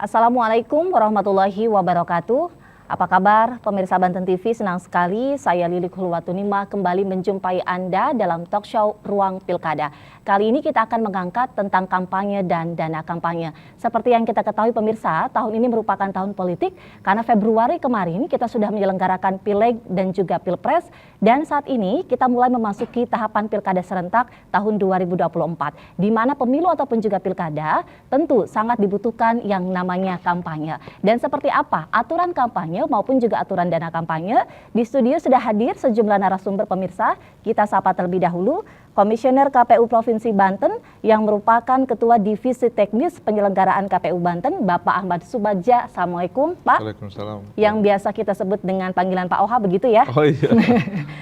Assalamualaikum warahmatullahi wabarakatuh. Apa kabar pemirsa Banten TV? Senang sekali saya Lilik Hulwatunima kembali menjumpai Anda dalam talk show Ruang Pilkada. Kali ini kita akan mengangkat tentang kampanye dan dana kampanye. Seperti yang kita ketahui pemirsa, tahun ini merupakan tahun politik karena Februari kemarin kita sudah menyelenggarakan Pileg dan juga Pilpres, dan saat ini kita mulai memasuki tahapan Pilkada serentak tahun 2024 di mana pemilu ataupun juga pilkada tentu sangat dibutuhkan yang namanya kampanye. Dan seperti apa aturan kampanye maupun juga aturan dana kampanye? Di studio sudah hadir sejumlah narasumber pemirsa. Kita sapa terlebih dahulu Komisioner KPU Provinsi Banten yang merupakan Ketua Divisi Teknis Penyelenggaraan KPU Banten, Bapak Ahmad Subagja. Assalamualaikum Pak. Waalaikumsalam. Yang biasa kita sebut dengan panggilan Pak Oha, begitu ya? Oh iya,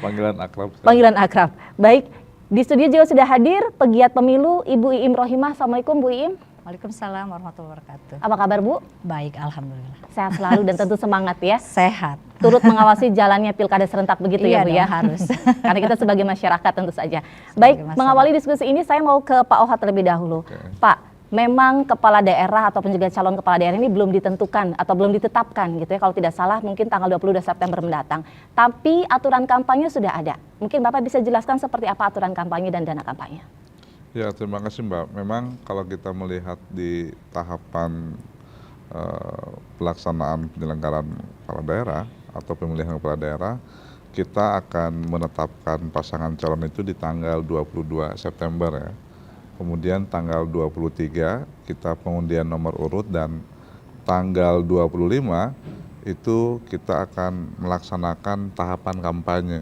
panggilan akrab. Panggilan akrab. Baik, di studio juga sudah hadir pegiat pemilu Ibu Iim Rohimah. Assalamualaikum Bu Iim. Waalaikumsalam warahmatullahi wabarakatuh. Apa kabar Bu? Baik, alhamdulillah. Sehat selalu dan tentu semangat ya. Sehat. Turut mengawasi jalannya pilkada serentak begitu Iya ya Bu dong, ya? harus. Karena kita sebagai masyarakat tentu saja. Baik, mengawali diskusi ini saya mau ke Pak Oha terlebih dahulu. Pak, memang kepala daerah ataupun juga calon kepala daerah ini belum ditentukan atau belum ditetapkan gitu ya. Kalau tidak salah mungkin tanggal 22 September mendatang. Tapi aturan kampanye sudah ada. Mungkin Bapak bisa jelaskan seperti apa aturan kampanye dan dana kampanye? Ya, terima kasih Mbak. Memang kalau kita melihat di tahapan pelaksanaan penyelenggaraan kepala daerah atau pemilihan kepala daerah, kita akan menetapkan pasangan calon itu di tanggal 22 September ya. Kemudian tanggal 23 kita pengundian nomor urut, dan tanggal 25 itu kita akan melaksanakan tahapan kampanye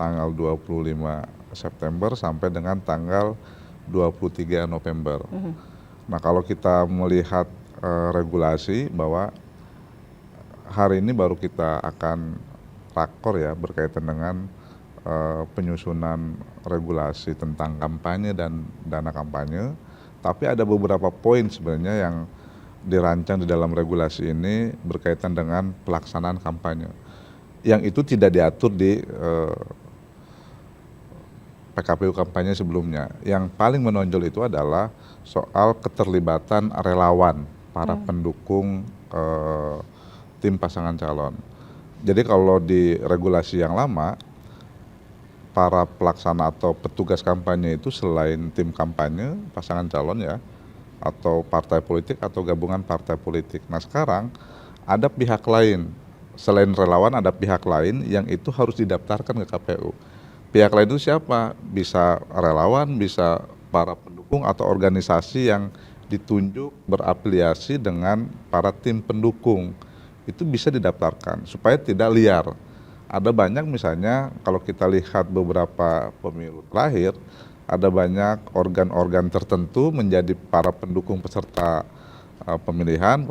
tanggal 25 September sampai dengan tanggal 23 November. Nah, kalau kita melihat regulasi bahwa hari ini baru kita akan rakor ya berkaitan dengan penyusunan regulasi tentang kampanye dan dana kampanye. Tapi ada beberapa poin sebenarnya yang dirancang di dalam regulasi ini berkaitan dengan pelaksanaan kampanye. Yang itu tidak diatur di PKPU kampanye sebelumnya. Yang paling menonjol itu adalah soal keterlibatan relawan, para pendukung tim pasangan calon. Jadi kalau di regulasi yang lama, para pelaksana atau petugas kampanye itu selain tim kampanye, pasangan calon ya, atau partai politik atau gabungan partai politik. Nah sekarang ada pihak lain, selain relawan ada pihak lain yang itu harus didaftarkan ke KPU. Pihak lain itu siapa? Bisa relawan, bisa para pendukung atau organisasi yang ditunjuk berafiliasi dengan para tim pendukung. Itu bisa didaftarkan supaya tidak liar. Ada banyak misalnya kalau kita lihat beberapa pemilu terakhir, ada banyak organ-organ tertentu menjadi para pendukung peserta pemilihan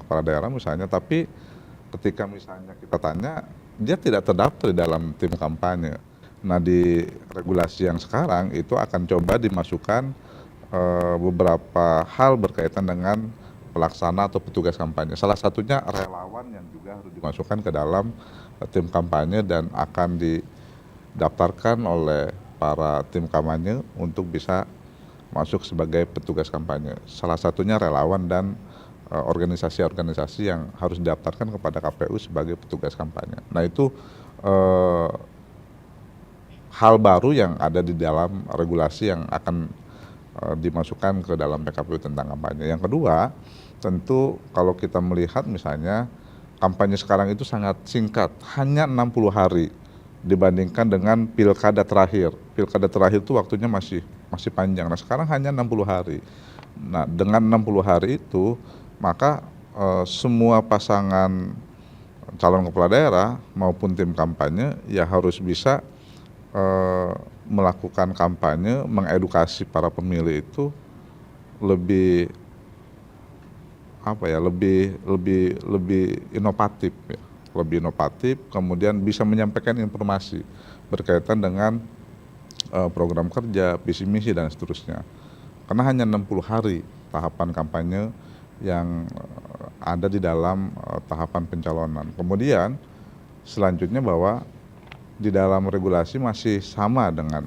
kepala daerah misalnya, tapi ketika misalnya kita tanya, dia tidak terdaftar di dalam tim kampanye. Nah di regulasi yang sekarang itu akan coba dimasukkan beberapa hal berkaitan dengan pelaksana atau petugas kampanye. Salah satunya relawan yang juga harus dimasukkan ke dalam tim kampanye dan akan didaftarkan oleh para tim kampanye untuk bisa masuk sebagai petugas kampanye. Salah satunya relawan dan organisasi-organisasi yang harus didaftarkan kepada KPU sebagai petugas kampanye. Nah itu hal baru yang ada di dalam regulasi yang akan dimasukkan ke dalam PKPU tentang kampanye. Yang kedua, tentu kalau kita melihat misalnya kampanye sekarang itu sangat singkat, hanya 60 hari dibandingkan dengan pilkada terakhir. Pilkada terakhir itu waktunya masih panjang. Nah sekarang hanya 60 hari. Nah dengan 60 hari itu maka semua pasangan calon kepala daerah maupun tim kampanye ya harus bisa melakukan kampanye, mengedukasi para pemilih itu lebih lebih inovatif ya, lebih inovatif, kemudian bisa menyampaikan informasi berkaitan dengan program kerja, visi misi dan seterusnya. Karena hanya 60 hari tahapan kampanye yang ada di dalam tahapan pencalonan. Kemudian selanjutnya bahwa di dalam regulasi masih sama dengan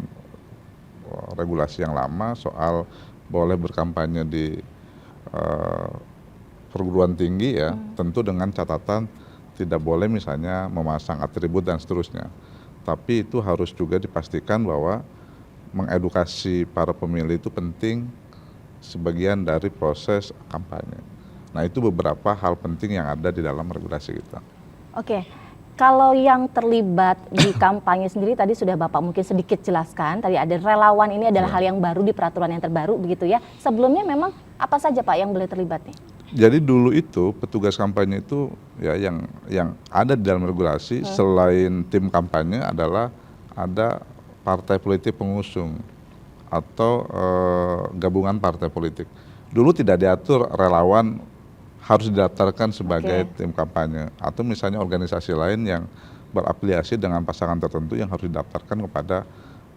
regulasi yang lama soal boleh berkampanye di perguruan tinggi ya, tentu dengan catatan tidak boleh misalnya memasang atribut dan seterusnya. Tapi itu harus juga dipastikan bahwa mengedukasi para pemilih itu penting sebagian dari proses kampanye. Nah, itu beberapa hal penting yang ada di dalam regulasi kita. Oke, kalau yang terlibat di kampanye sendiri tadi sudah Bapak mungkin sedikit jelaskan, tadi ada relawan, ini adalah hal yang baru di peraturan yang terbaru begitu ya. Sebelumnya memang apa saja Pak yang boleh terlibat nih? Jadi dulu itu petugas kampanye itu ya yang ada di dalam regulasi selain tim kampanye adalah ada partai politik pengusung atau gabungan partai politik. Dulu tidak diatur relawan harus didaftarkan sebagai tim kampanye atau misalnya organisasi lain yang berafiliasi dengan pasangan tertentu yang harus didaftarkan kepada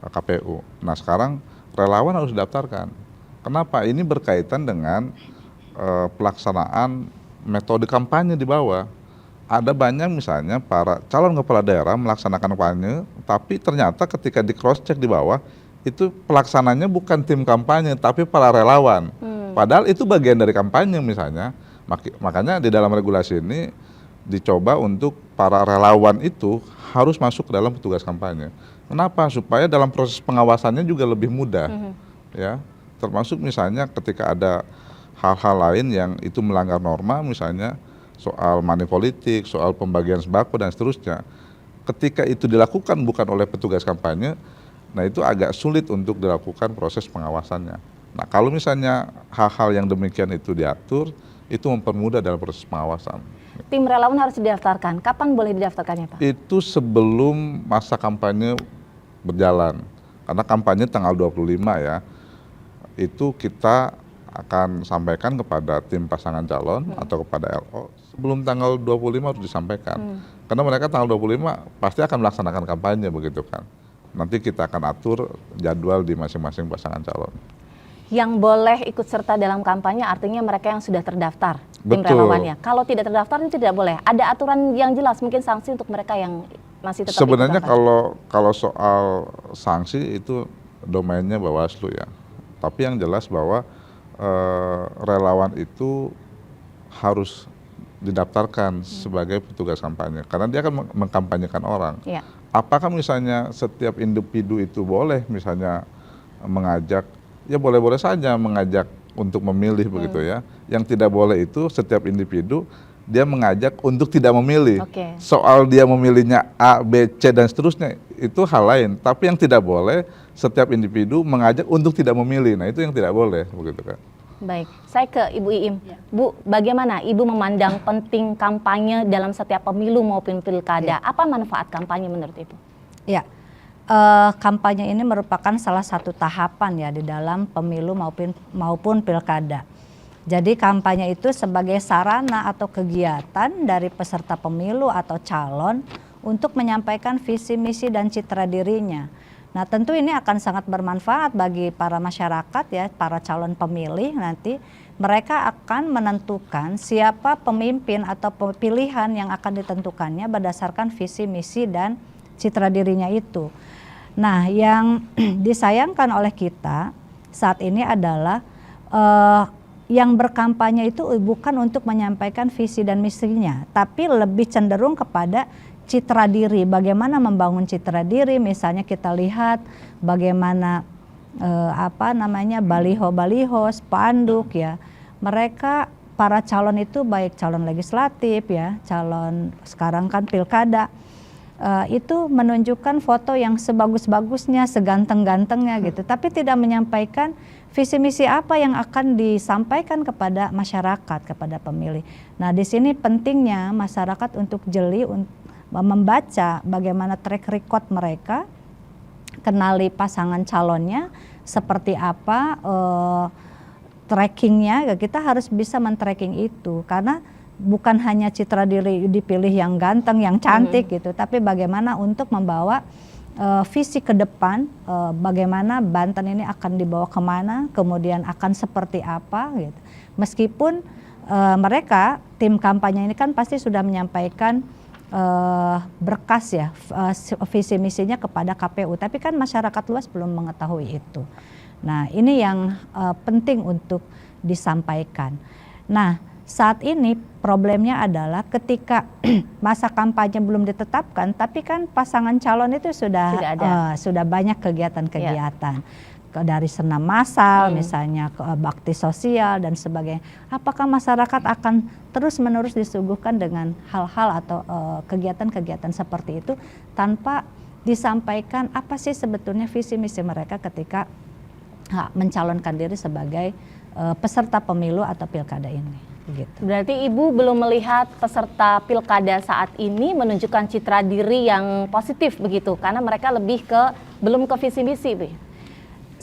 KPU. Nah, sekarang relawan harus didaftarkan. Kenapa? Ini berkaitan dengan pelaksanaan metode kampanye di bawah. Ada banyak misalnya para calon kepala daerah melaksanakan kampanye, tapi ternyata ketika di cross check di bawah itu pelaksananya bukan tim kampanye tapi para relawan. Padahal itu bagian dari kampanye misalnya. Makanya di dalam regulasi ini dicoba untuk para relawan itu harus masuk ke dalam petugas kampanye. Kenapa? Supaya dalam proses pengawasannya juga lebih mudah. Ya, termasuk misalnya ketika ada hal-hal lain yang itu melanggar norma, misalnya soal money politik, soal pembagian sembako dan seterusnya. Ketika itu dilakukan bukan oleh petugas kampanye, nah itu agak sulit untuk dilakukan proses pengawasannya. Nah, kalau misalnya hal-hal yang demikian itu diatur, itu mempermudah dalam proses pengawasan. Tim relawan harus didaftarkan. Kapan boleh didaftarkannya Pak? Itu sebelum masa kampanye berjalan. Karena kampanye tanggal 25 ya. Itu kita akan sampaikan kepada tim pasangan calon atau kepada LO sebelum tanggal 25 harus disampaikan. Karena mereka tanggal 25 pasti akan melaksanakan kampanye begitu kan. Nanti kita akan atur jadwal di masing-masing pasangan calon. Yang boleh ikut serta dalam kampanye artinya mereka yang sudah terdaftar, tim Betul. relawannya. Kalau tidak terdaftar itu tidak boleh. Ada aturan yang jelas, mungkin sanksi untuk mereka yang masih tetap Sebenarnya ikut kampanye. kalau soal sanksi itu domainnya Bawaslu ya. Tapi yang jelas bahwa relawan itu harus didaftarkan sebagai petugas kampanye karena dia akan mengkampanyekan orang. Ya. Apakah misalnya setiap individu itu boleh misalnya mengajak, ya boleh-boleh saja mengajak untuk memilih begitu ya. Yang tidak boleh itu setiap individu dia mengajak untuk tidak memilih. Soal dia memilihnya A, B, C dan seterusnya itu hal lain. Tapi yang tidak boleh setiap individu mengajak untuk tidak memilih. Nah, itu yang tidak boleh begitu kan. Baik, saya ke Ibu Iim. Bu, bagaimana Ibu memandang penting kampanye dalam setiap pemilu maupun pilkada? Apa manfaat kampanye menurut Ibu? Ya, kampanye ini merupakan salah satu tahapan ya di dalam pemilu maupun pilkada. Jadi kampanye itu sebagai sarana atau kegiatan dari peserta pemilu atau calon untuk menyampaikan visi, misi, dan citra dirinya. Nah, tentu ini akan sangat bermanfaat bagi para masyarakat ya, para calon pemilih nanti. Mereka akan menentukan siapa pemimpin atau pilihan yang akan ditentukannya berdasarkan visi, misi, dan citra dirinya itu. Nah, yang disayangkan oleh kita saat ini adalah yang berkampanye itu bukan untuk menyampaikan visi dan misinya, tapi lebih cenderung kepada citra diri, bagaimana membangun citra diri. Misalnya kita lihat bagaimana baliho-baliho, spanduk ya. Mereka para calon itu baik calon legislatif ya, calon sekarang kan pilkada, itu menunjukkan foto yang sebagus-bagusnya, seganteng-gantengnya gitu, tapi tidak menyampaikan visi misi apa yang akan disampaikan kepada masyarakat, kepada pemilih. Nah, di sini pentingnya masyarakat untuk jeli membaca bagaimana track record mereka, kenali pasangan calonnya seperti apa, trackingnya. Kita harus bisa men-tracking itu karena bukan hanya citra diri dipilih yang ganteng, yang cantik gitu, tapi bagaimana untuk membawa visi ke depan, bagaimana Banten ini akan dibawa kemana, kemudian akan seperti apa gitu. Meskipun mereka tim kampanye ini kan pasti sudah menyampaikan berkas ya visi misinya kepada KPU, tapi kan masyarakat luas belum mengetahui itu. Nah, ini yang penting untuk disampaikan. Nah, saat ini problemnya adalah ketika masa kampanye belum ditetapkan, tapi kan pasangan calon itu sudah sudah banyak kegiatan-kegiatan. Dari senam massal misalnya, ke bakti sosial dan sebagainya. Apakah masyarakat akan terus-menerus disuguhkan dengan hal-hal atau kegiatan-kegiatan seperti itu tanpa disampaikan apa sih sebetulnya visi misi mereka ketika mencalonkan diri sebagai peserta pemilu atau pilkada ini. Gitu. Berarti Ibu belum melihat peserta pilkada saat ini menunjukkan citra diri yang positif begitu, karena mereka lebih ke belum ke visi misi, Bu.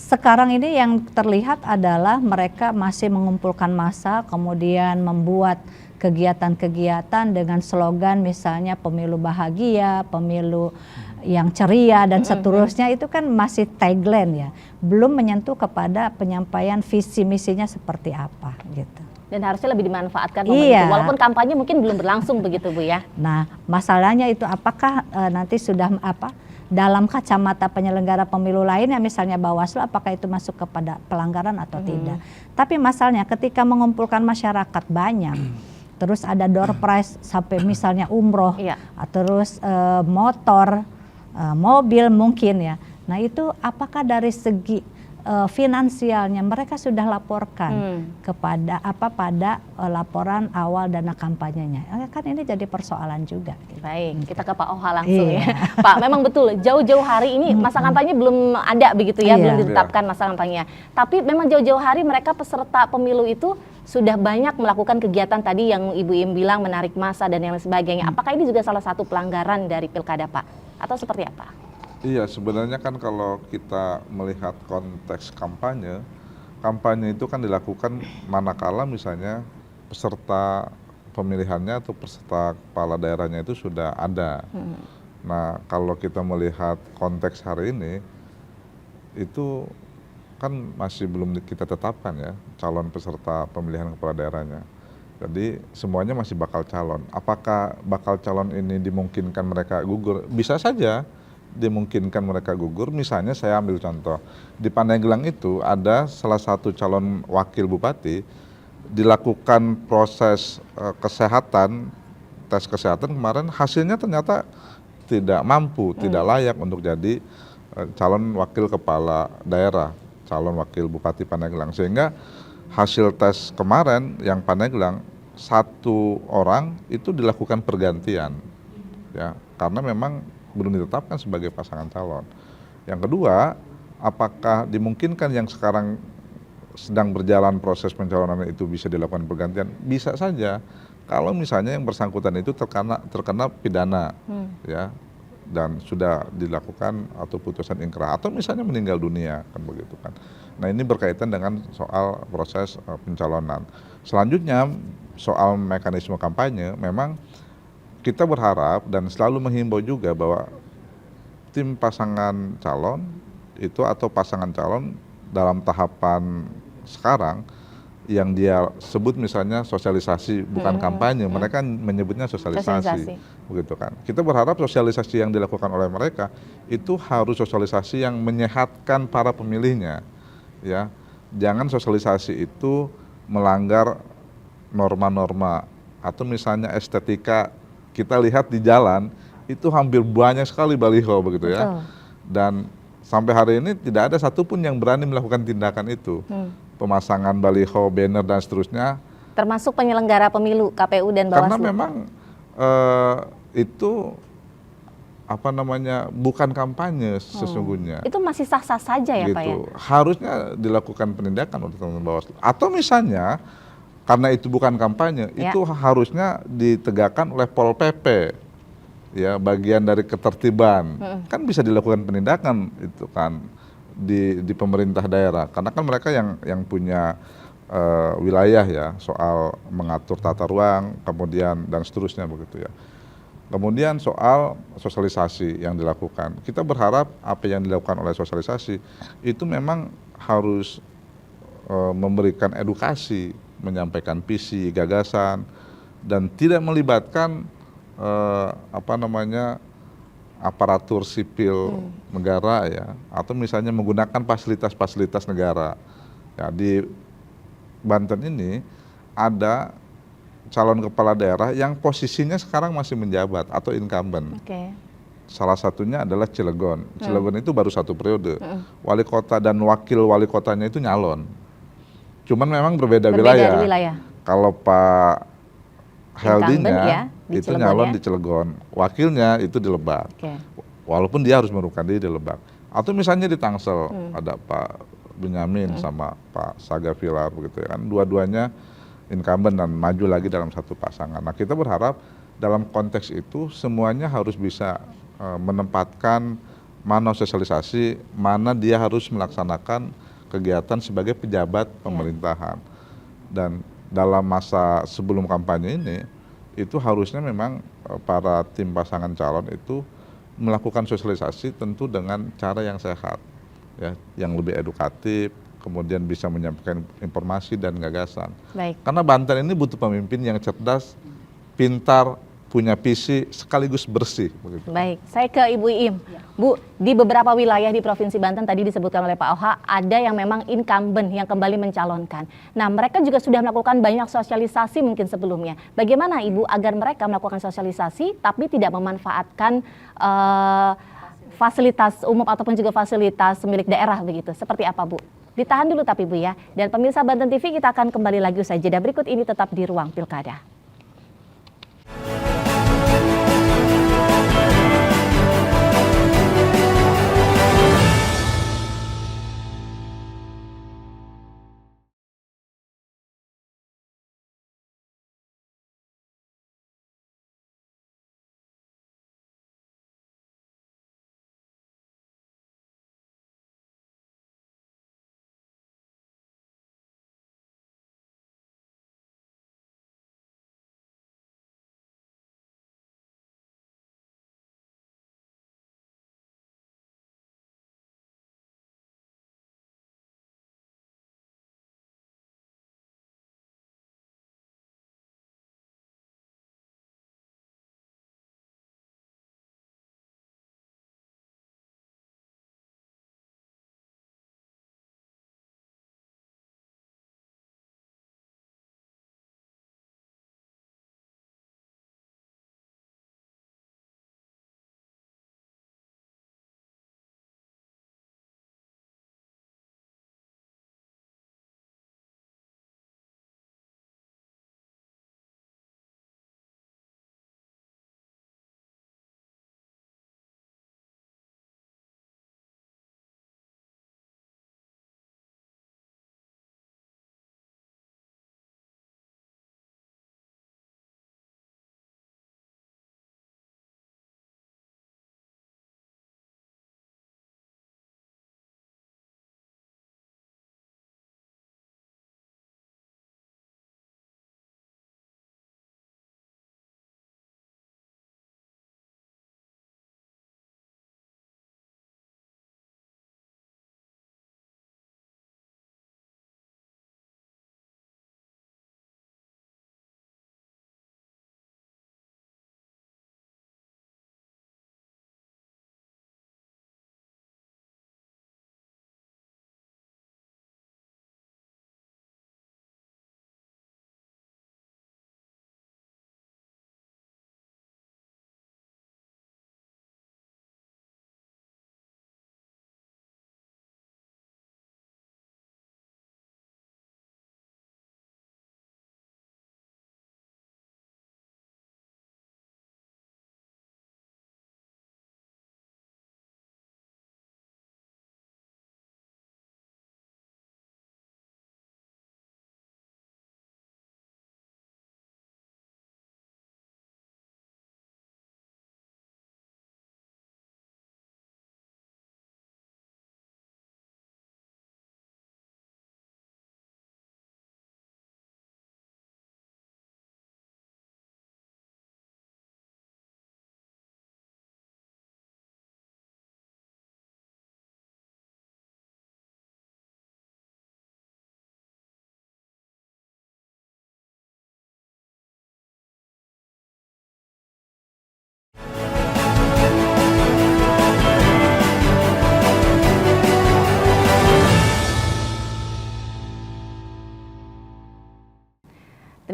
Sekarang ini yang terlihat adalah mereka masih mengumpulkan massa, kemudian membuat kegiatan-kegiatan dengan slogan misalnya pemilu bahagia, pemilu yang ceria dan seterusnya, itu kan masih tagline ya, belum menyentuh kepada penyampaian visi misinya seperti apa gitu. Dan harusnya lebih dimanfaatkan momentum, walaupun kampanye mungkin belum berlangsung begitu, Bu ya. Nah, masalahnya itu apakah nanti sudah dalam kacamata penyelenggara pemilu lainnya, misalnya Bawaslu, apakah itu masuk kepada pelanggaran atau tidak. Tapi masalahnya ketika mengumpulkan masyarakat banyak, terus ada door prize sampai misalnya umroh, terus motor, mobil mungkin ya. Nah itu apakah dari segi finansialnya mereka sudah laporkan kepada pada laporan awal dana kampanyenya, kan ini jadi persoalan juga. Baik, kita ke Pak Oha langsung ya. Pak, memang betul jauh-jauh hari ini masa kampanye belum ada begitu ya, belum ditetapkan masa kampanye. Tapi memang jauh-jauh hari mereka peserta pemilu itu sudah banyak melakukan kegiatan tadi yang Ibu Im bilang, menarik massa dan yang lain sebagainya. Apakah ini juga salah satu pelanggaran dari pilkada, Pak? Atau seperti apa? Iya, sebenarnya kan kalau kita melihat konteks kampanye, kampanye itu kan dilakukan manakala misalnya peserta pemilihannya atau peserta kepala daerahnya itu sudah ada. Nah, kalau kita melihat konteks hari ini, itu kan masih belum kita tetapkan ya calon peserta pemilihan kepala daerahnya. Jadi semuanya masih bakal calon. Apakah bakal calon ini dimungkinkan mereka gugur? Bisa saja dimungkinkan mereka gugur. Misalnya saya ambil contoh, di Pandeglang itu ada salah satu calon wakil bupati, dilakukan proses kesehatan, tes kesehatan kemarin, hasilnya ternyata tidak mampu, tidak layak untuk jadi calon wakil kepala daerah, calon wakil bupati Pandeglang. Sehingga hasil tes kemarin yang Pandeglang, satu orang itu dilakukan pergantian, ya, karena memang belum ditetapkan sebagai pasangan calon. Yang kedua, apakah dimungkinkan yang sekarang sedang berjalan proses pencalonan itu bisa dilakukan pergantian? Bisa saja, kalau misalnya yang bersangkutan itu terkena pidana, ya, dan sudah dilakukan atau putusan ingkrah, atau misalnya meninggal dunia, kan begitu kan. Nah ini berkaitan dengan soal proses pencalonan. Selanjutnya soal mekanisme kampanye, memang kita berharap dan selalu menghimbau juga bahwa tim pasangan calon itu atau pasangan calon dalam tahapan sekarang yang dia sebut misalnya sosialisasi bukan kampanye, mereka menyebutnya sosialisasi, begitu kan. Kita berharap sosialisasi yang dilakukan oleh mereka itu harus sosialisasi yang menyehatkan para pemilihnya, ya. Jangan sosialisasi itu melanggar norma-norma atau misalnya estetika. Kita lihat di jalan itu hampir banyak sekali baliho begitu ya. Dan sampai hari ini tidak ada satupun yang berani melakukan tindakan itu. Pemasangan baliho, banner dan seterusnya. Termasuk penyelenggara pemilu KPU dan Bawaslu. Karena memang itu bukan kampanye sesungguhnya. Itu masih sah-sah saja ya, gitu. Pak ya? Harusnya dilakukan penindakan oleh teman-teman Bawaslu. Atau misalnya karena itu bukan kampanye, itu harusnya ditegakkan oleh Pol PP, ya, bagian dari ketertiban. Kan bisa dilakukan penindakan itu kan di pemerintah daerah, karena kan mereka yang punya wilayah ya soal mengatur tata ruang, kemudian dan seterusnya begitu ya. Kemudian soal sosialisasi yang dilakukan, kita berharap apa yang dilakukan oleh sosialisasi itu memang harus memberikan edukasi, menyampaikan visi, gagasan, dan tidak melibatkan aparatur sipil negara ya, atau misalnya menggunakan fasilitas-fasilitas negara. Ya, di Banten ini ada calon kepala daerah yang posisinya sekarang masih menjabat atau incumbent. Oke. Salah satunya adalah Cilegon. Cilegon itu baru 1 periode. Wali kota dan wakil wali kotanya itu nyalon. Cuman memang berbeda wilayah. wilayah. Kalau Pak Incumbent ya, Heldinya di itu Cilegon nyalon ya? di Cilegon, wakilnya itu di Lebak. Oke. Walaupun dia harus mengurungkan diri di Lebak. Atau misalnya di Tangsel ada Pak Benyamin sama Pak Saga Vilar begitu ya kan. Dua-duanya incumbent dan maju lagi dalam satu pasangan. Nah, kita berharap dalam konteks itu semuanya harus bisa menempatkan mana sosialisasi, mana dia harus melaksanakan kegiatan sebagai pejabat pemerintahan. Dan dalam masa sebelum kampanye ini, itu harusnya memang para tim pasangan calon itu melakukan sosialisasi tentu dengan cara yang sehat, ya, yang lebih edukatif, kemudian bisa menyampaikan informasi dan gagasan. Baik. Karena Banten ini butuh pemimpin yang cerdas, pintar, punya visi, sekaligus bersih. Begitu. Baik, saya ke Ibu Iim. Bu, di beberapa wilayah di Provinsi Banten tadi disebutkan oleh Pak Oha, ada yang memang incumbent yang kembali mencalonkan. Nah, mereka juga sudah melakukan banyak sosialisasi mungkin sebelumnya. Bagaimana Ibu agar mereka melakukan sosialisasi tapi tidak memanfaatkan fasilitas umum ataupun juga fasilitas milik daerah begitu? Seperti apa Bu? Ditahan dulu tapi Bu ya. Dan pemirsa Banten TV, kita akan kembali lagi usai jeda berikut ini, tetap di Ruang Pilkada.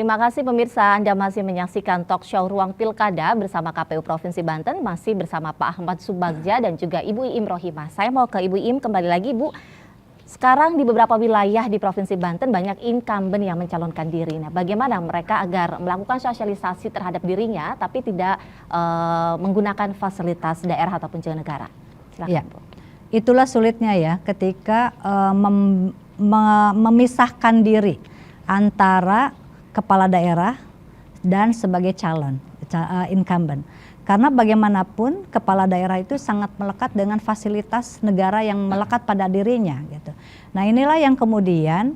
Terima kasih pemirsa, Anda masih menyaksikan talk show Ruang Pilkada bersama KPU Provinsi Banten, masih bersama Pak Ahmad Subagja dan juga Ibu Iim Rohimah. Saya mau ke Ibu Iim kembali lagi, Bu. Sekarang di beberapa wilayah di Provinsi Banten banyak incumbent yang mencalonkan diri. Nah, bagaimana mereka agar melakukan sosialisasi terhadap dirinya tapi tidak menggunakan fasilitas daerah ataupun juga negara? Silakan, Ya. Bu. Itulah sulitnya ya ketika memisahkan diri antara kepala daerah dan sebagai calon incumbent. Karena bagaimanapun kepala daerah itu sangat melekat dengan fasilitas negara yang melekat pada dirinya gitu. Nah, inilah yang kemudian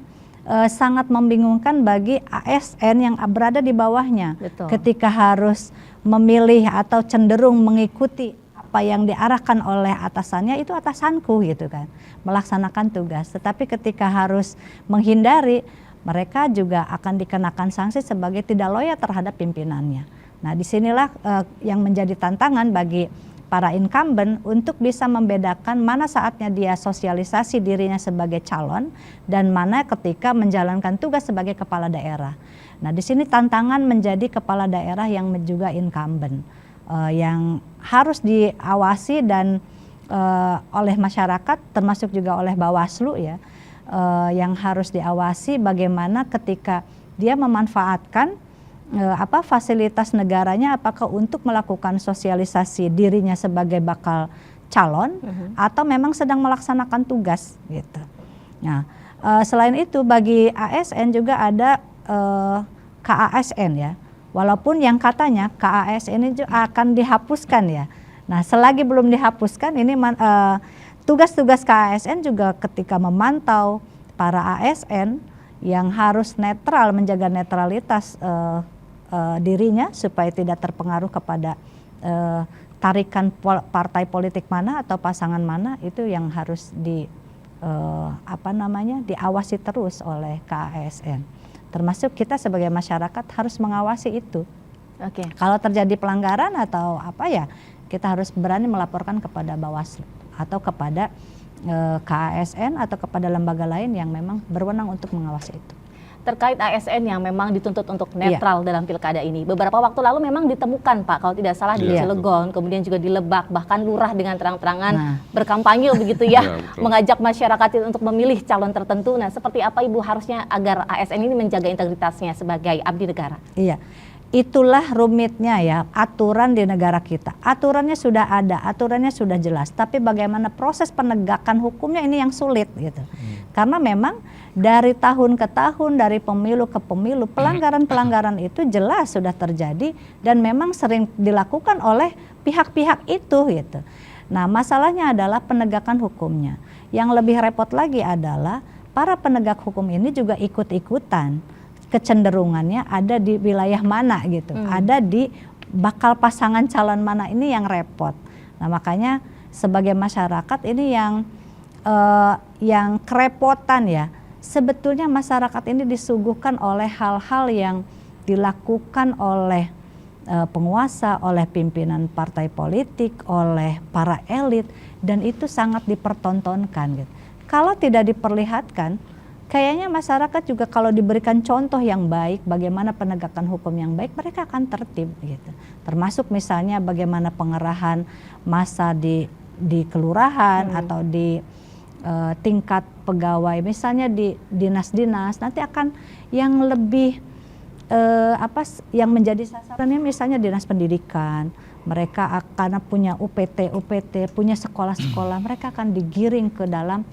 sangat membingungkan bagi ASN yang berada di bawahnya. Betul. Ketika harus memilih atau cenderung mengikuti apa yang diarahkan oleh atasannya, itu atasanku gitu kan, melaksanakan tugas. Tetapi ketika harus menghindari, mereka juga akan dikenakan sanksi sebagai tidak loyal terhadap pimpinannya. Nah, disinilah yang menjadi tantangan bagi para incumbent untuk bisa membedakan mana saatnya dia sosialisasi dirinya sebagai calon dan mana ketika menjalankan tugas sebagai kepala daerah. Nah, di sini tantangan menjadi kepala daerah yang juga incumbent, yang harus diawasi dan oleh masyarakat, termasuk juga oleh Bawaslu ya, yang harus diawasi bagaimana ketika dia memanfaatkan fasilitas negaranya, apakah untuk melakukan sosialisasi dirinya sebagai bakal calon atau memang sedang melaksanakan tugas gitu. Nah, selain itu bagi ASN juga ada KASN ya. Walaupun yang katanya KASN ini akan dihapuskan ya. Nah, selagi belum dihapuskan ini tugas-tugas KASN juga ketika memantau para ASN yang harus netral, menjaga netralitas dirinya supaya tidak terpengaruh kepada tarikan partai politik mana atau pasangan mana, itu yang harus diawasi terus oleh KASN. Termasuk kita sebagai masyarakat harus mengawasi itu. Oke. Kalau terjadi pelanggaran atau kita harus berani melaporkan kepada Bawaslu atau kepada KASN atau kepada lembaga lain yang memang berwenang untuk mengawasi itu. Terkait ASN yang memang dituntut untuk netral dalam pilkada ini, beberapa waktu lalu memang ditemukan Pak, kalau tidak salah di Cilegon, kemudian juga di Lebak, bahkan lurah dengan terang-terangan berkampanye begitu ya, mengajak masyarakat untuk memilih calon tertentu. Nah, seperti apa Ibu harusnya agar ASN ini menjaga integritasnya sebagai abdi negara? Iya. Itulah rumitnya ya aturan di negara kita. Aturannya sudah ada, aturannya sudah jelas, tapi bagaimana proses penegakan hukumnya ini yang sulit gitu. Karena memang dari tahun ke tahun, dari pemilu ke pemilu, pelanggaran-pelanggaran itu jelas sudah terjadi dan memang sering dilakukan oleh pihak-pihak itu gitu. Nah, masalahnya adalah penegakan hukumnya. Yang lebih repot lagi adalah para penegak hukum ini juga ikut-ikutan. Kecenderungannya ada di wilayah mana gitu, ada di bakal pasangan calon mana, ini yang repot. Nah, makanya sebagai masyarakat ini yang kerepotan ya. Sebetulnya masyarakat ini disuguhkan oleh hal-hal yang dilakukan oleh penguasa, oleh pimpinan partai politik, oleh para elit, dan itu sangat dipertontonkan gitu. Kalau tidak diperlihatkan, kayaknya masyarakat juga kalau diberikan contoh yang baik, bagaimana penegakan hukum yang baik, mereka akan tertib gitu. Termasuk misalnya bagaimana pengerahan massa di kelurahan atau di tingkat pegawai, misalnya di dinas-dinas, nanti akan yang lebih yang menjadi sasarannya misalnya dinas pendidikan. Mereka akan punya UPT, punya sekolah-sekolah, mereka akan digiring ke dalam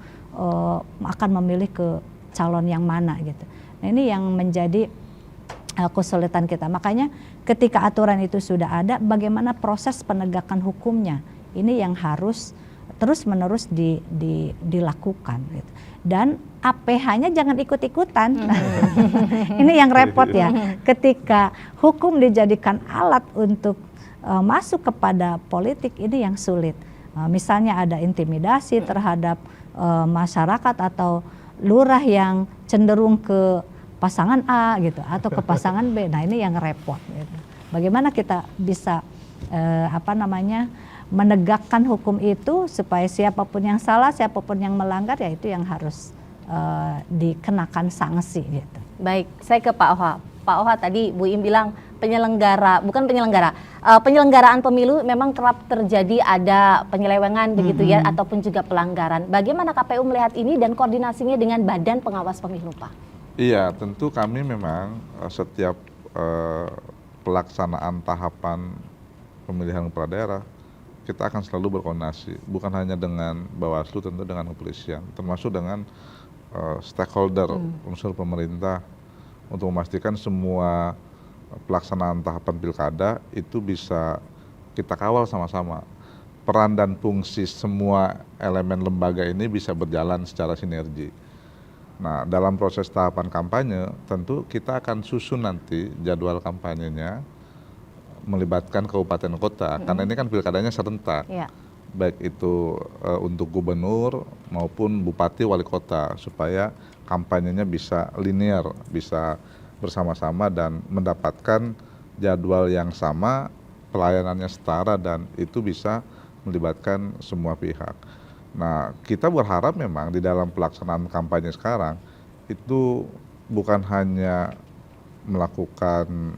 akan memilih ke calon yang mana gitu. Nah, ini yang menjadi kesulitan kita. Makanya ketika aturan itu sudah ada, bagaimana proses penegakan hukumnya, ini yang harus terus-menerus dilakukan gitu. Dan APH-nya jangan ikut-ikutan. Ini yang repot ya. Ketika hukum dijadikan alat untuk masuk kepada politik, ini yang sulit. Misalnya ada intimidasi terhadap masyarakat atau lurah yang cenderung ke pasangan A gitu atau ke pasangan B. Nah, ini yang repot gitu. Bagaimana kita bisa menegakkan hukum itu supaya siapapun yang salah, siapapun yang melanggar, ya itu yang harus dikenakan sanksi gitu. Baik, saya ke Pak Pak Oha tadi Bu Im bilang penyelenggaraan pemilu memang kerap terjadi ada penyelewengan begitu ya, ataupun juga pelanggaran. Bagaimana KPU melihat ini dan koordinasinya dengan Badan Pengawas Pemilu, Pak? Iya, tentu kami memang setiap pelaksanaan tahapan pemilihan kepala daerah, kita akan selalu berkoordinasi, bukan hanya dengan Bawaslu, tentu dengan kepolisian, termasuk dengan stakeholder, unsur pemerintah, untuk memastikan semua pelaksanaan tahapan pilkada itu bisa kita kawal sama-sama. Peran dan fungsi semua elemen lembaga ini bisa berjalan secara sinergi. Nah, dalam proses tahapan kampanye, tentu kita akan susun nanti jadwal kampanyenya melibatkan kabupaten kota, karena ini kan pilkadanya serentak. Ya. Baik itu untuk gubernur maupun bupati wali kota, supaya kampanyenya bisa linear, bisa bersama-sama dan mendapatkan jadwal yang sama, pelayanannya setara, dan itu bisa melibatkan semua pihak. Nah, kita berharap memang di dalam pelaksanaan kampanye sekarang itu bukan hanya melakukan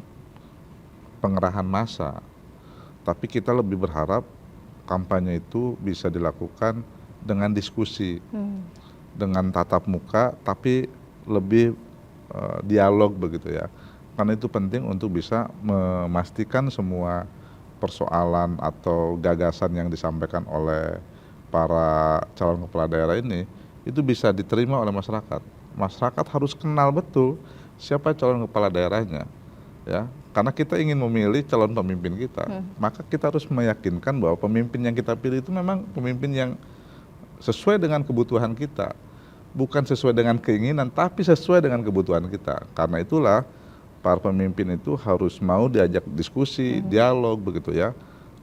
pengerahan massa, tapi kita lebih berharap kampanye itu bisa dilakukan dengan diskusi, dengan tatap muka, tapi lebih dialog begitu ya. Karena itu penting untuk bisa memastikan semua persoalan atau gagasan yang disampaikan oleh para calon kepala daerah ini itu bisa diterima oleh masyarakat. Masyarakat harus kenal betul siapa calon kepala daerahnya, ya. Karena kita ingin memilih calon pemimpin kita, maka kita harus meyakinkan bahwa pemimpin yang kita pilih itu memang pemimpin yang sesuai dengan kebutuhan kita, bukan sesuai dengan keinginan, tapi sesuai dengan kebutuhan kita. Karena itulah para pemimpin itu harus mau diajak diskusi, dialog begitu ya.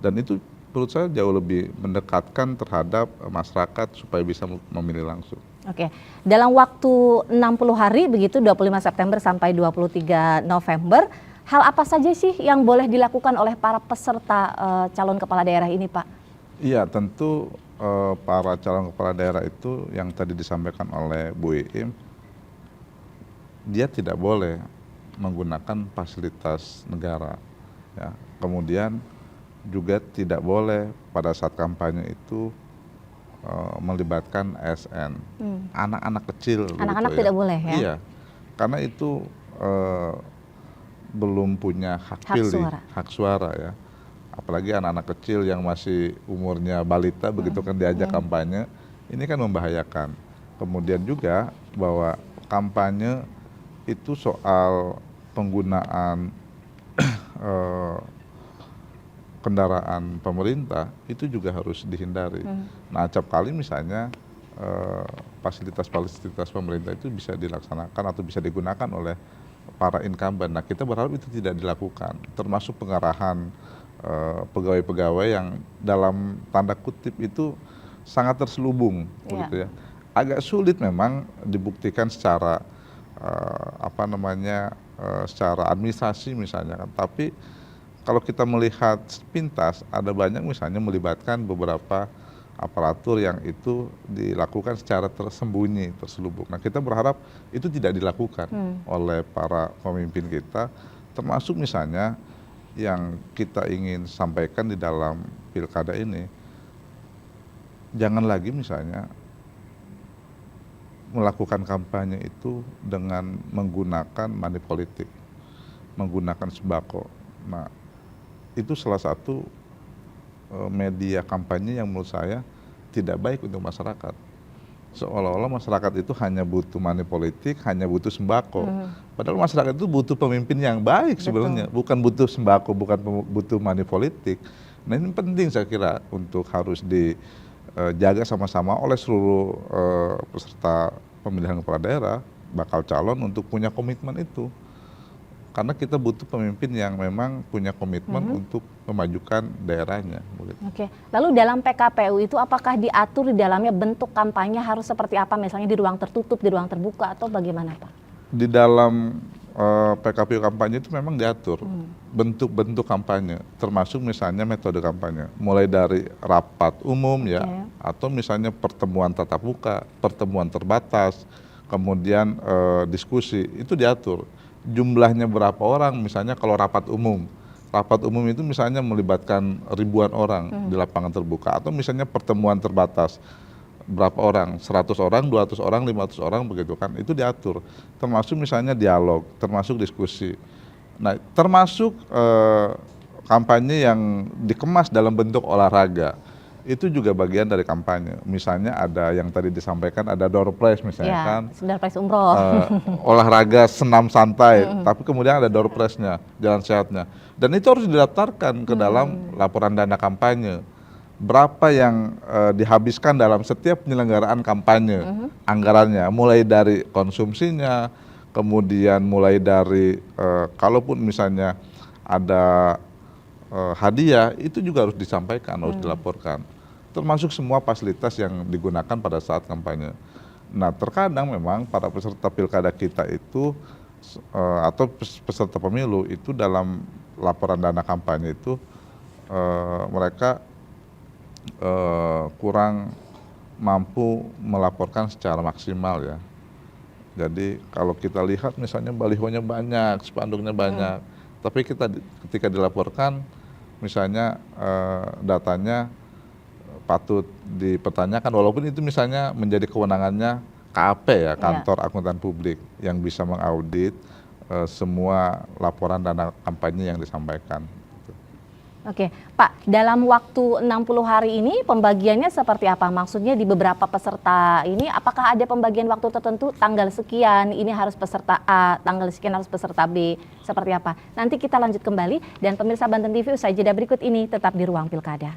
Dan itu menurut saya jauh lebih mendekatkan terhadap masyarakat supaya bisa memilih langsung. Oke, dalam waktu 60 hari begitu 25 September sampai 23 November, hal apa saja sih yang boleh dilakukan oleh para peserta calon kepala daerah ini, Pak? Iya, tentu para calon kepala daerah itu yang tadi disampaikan oleh Bu Iim, dia tidak boleh menggunakan fasilitas negara, ya. Kemudian juga tidak boleh pada saat kampanye itu melibatkan ASN, anak-anak kecil. Anak-anak begitu, tidak boleh ya? Iya, karena itu belum punya hak pilih, hak suara ya. Apalagi anak-anak kecil yang masih umurnya balita begitu kan diajak kampanye, ini kan membahayakan. Kemudian juga bahwa kampanye itu soal penggunaan kendaraan pemerintah itu juga harus dihindari. Nah, acap kali misalnya fasilitas-fasilitas pemerintah itu bisa dilaksanakan atau bisa digunakan oleh para incumbent. Nah, kita berharap itu tidak dilakukan, termasuk pengarahan pegawai-pegawai yang dalam tanda kutip itu sangat terselubung, begitu ya. Agak sulit memang dibuktikan secara secara administrasi misalnya kan. Tapi kalau kita melihat sepintas, ada banyak misalnya melibatkan beberapa aparatur yang itu dilakukan secara tersembunyi, terselubung. Nah, kita berharap itu tidak dilakukan oleh para pemimpin kita, termasuk misalnya yang kita ingin sampaikan di dalam pilkada ini, jangan lagi misalnya melakukan kampanye itu dengan menggunakan money politik, menggunakan sembako. Nah, itu salah satu media kampanye yang menurut saya tidak baik untuk masyarakat. Seolah-olah masyarakat itu hanya butuh money politik, hanya butuh sembako. Padahal masyarakat itu butuh pemimpin yang baik sebenarnya, bukan butuh sembako, bukan butuh money politik. Nah, ini penting saya kira untuk harus dijaga sama-sama oleh seluruh peserta pemilihan kepala daerah, bakal calon, untuk punya komitmen itu. Karena kita butuh pemimpin yang memang punya komitmen untuk memajukan daerahnya. Oke, lalu dalam PKPU itu apakah diatur di dalamnya bentuk kampanye harus seperti apa, misalnya di ruang tertutup, di ruang terbuka, atau bagaimana, Pak? Di dalam PKPU kampanye itu memang diatur bentuk-bentuk kampanye, termasuk misalnya metode kampanye, mulai dari rapat umum ya, atau misalnya pertemuan tatap muka, pertemuan terbatas, kemudian diskusi, itu diatur. jumlahnya berapa orang, misalnya kalau rapat umum. Rapat umum itu misalnya melibatkan ribuan orang di lapangan terbuka, atau misalnya pertemuan terbatas. Berapa orang, 100 orang, 200 orang, 500 orang begitu kan, itu diatur. Termasuk misalnya dialog, termasuk diskusi. Nah, termasuk kampanye yang dikemas dalam bentuk olahraga. Itu juga bagian dari kampanye. Misalnya ada yang tadi disampaikan, ada door prize misalnya Ya, kan. sekedar prize umroh. Olahraga senam santai, tapi kemudian ada door prize-nya, jalan sehatnya. Dan itu harus didaftarkan ke dalam laporan dana kampanye. Berapa yang dihabiskan dalam setiap penyelenggaraan kampanye, anggarannya, mulai dari konsumsinya, kemudian mulai dari kalaupun misalnya ada hadiah, itu juga harus disampaikan, harus dilaporkan. Termasuk semua fasilitas yang digunakan pada saat kampanye. Nah, terkadang memang para peserta pilkada kita itu atau peserta pemilu itu dalam laporan dana kampanye itu mereka kurang mampu melaporkan secara maksimal ya. Jadi kalau kita lihat misalnya balihonya banyak, spanduknya banyak, tapi ketika dilaporkan misalnya datanya patut dipertanyakan, walaupun itu misalnya menjadi kewenangannya KAP ya, Kantor Akuntan Publik, yang bisa mengaudit semua laporan dana kampanye yang disampaikan. Oke, Pak, dalam waktu 60 hari ini pembagiannya seperti apa? Maksudnya di beberapa peserta ini apakah ada pembagian waktu tertentu, tanggal sekian ini harus peserta A, tanggal sekian harus peserta B, seperti apa? Nanti kita lanjut kembali, dan pemirsa Banten TV usai jeda berikut ini tetap di Ruang Pilkada.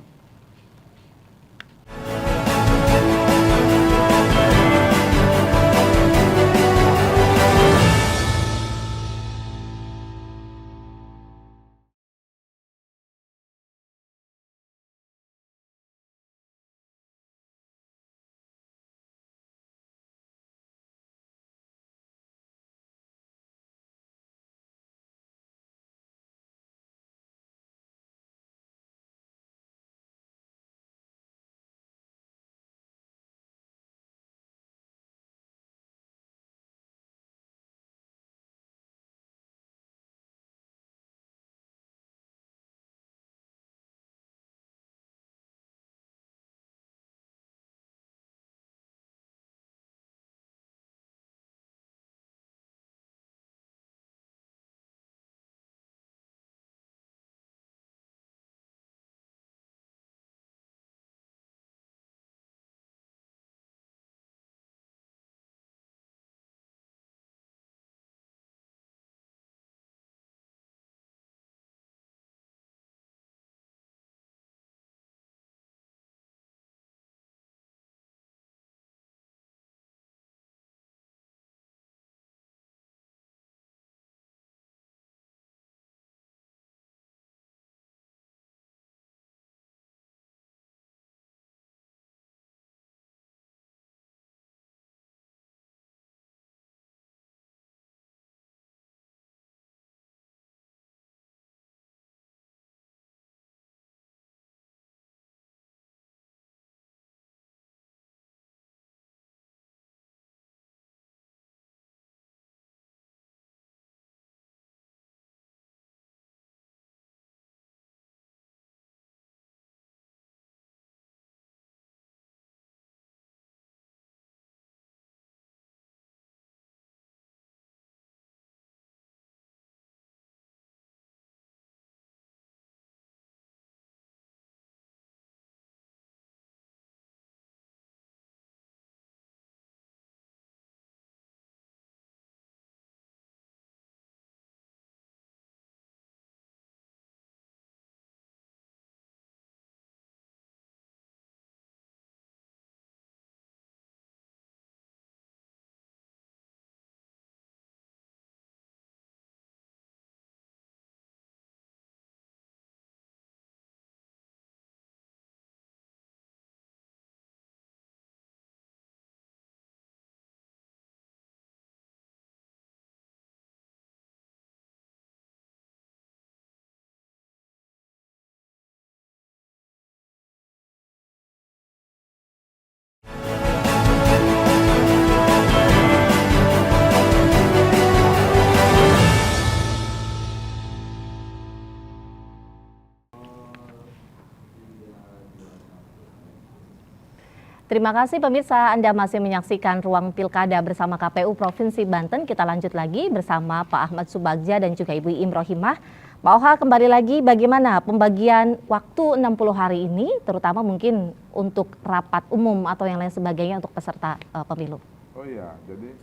Terima kasih pemirsa, Anda masih menyaksikan Ruang Pilkada bersama KPU Provinsi Banten. Kita lanjut lagi bersama Pak Ahmad Subagja dan juga Ibu Iim Rohimah. Pak Oha, kembali lagi bagaimana pembagian waktu 60 hari ini, terutama mungkin untuk rapat umum atau yang lain sebagainya untuk peserta pemilu? Oh iya, jadi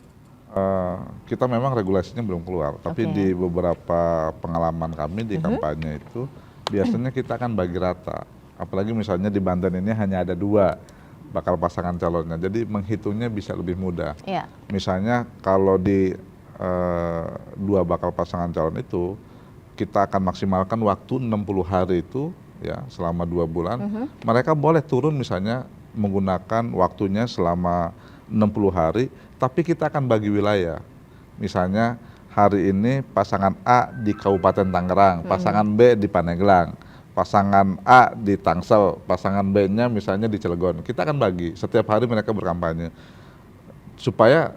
kita memang regulasinya belum keluar, tapi di beberapa pengalaman kami di kampanye itu biasanya kita akan bagi rata. Apalagi misalnya di Banten ini hanya ada 2 bakal pasangan calonnya, jadi menghitungnya bisa lebih mudah. Iya. Misalnya kalau di 2 bakal pasangan calon itu, kita akan maksimalkan waktu 60 hari itu ya selama 2 bulan. Mereka boleh turun misalnya menggunakan waktunya selama 60 hari, tapi kita akan bagi wilayah. Misalnya hari ini pasangan A di Kabupaten Tangerang, pasangan B di Pandeglang, pasangan A di Tangsel, pasangan B-nya misalnya di Cilegon. Kita akan bagi, setiap hari mereka berkampanye. Supaya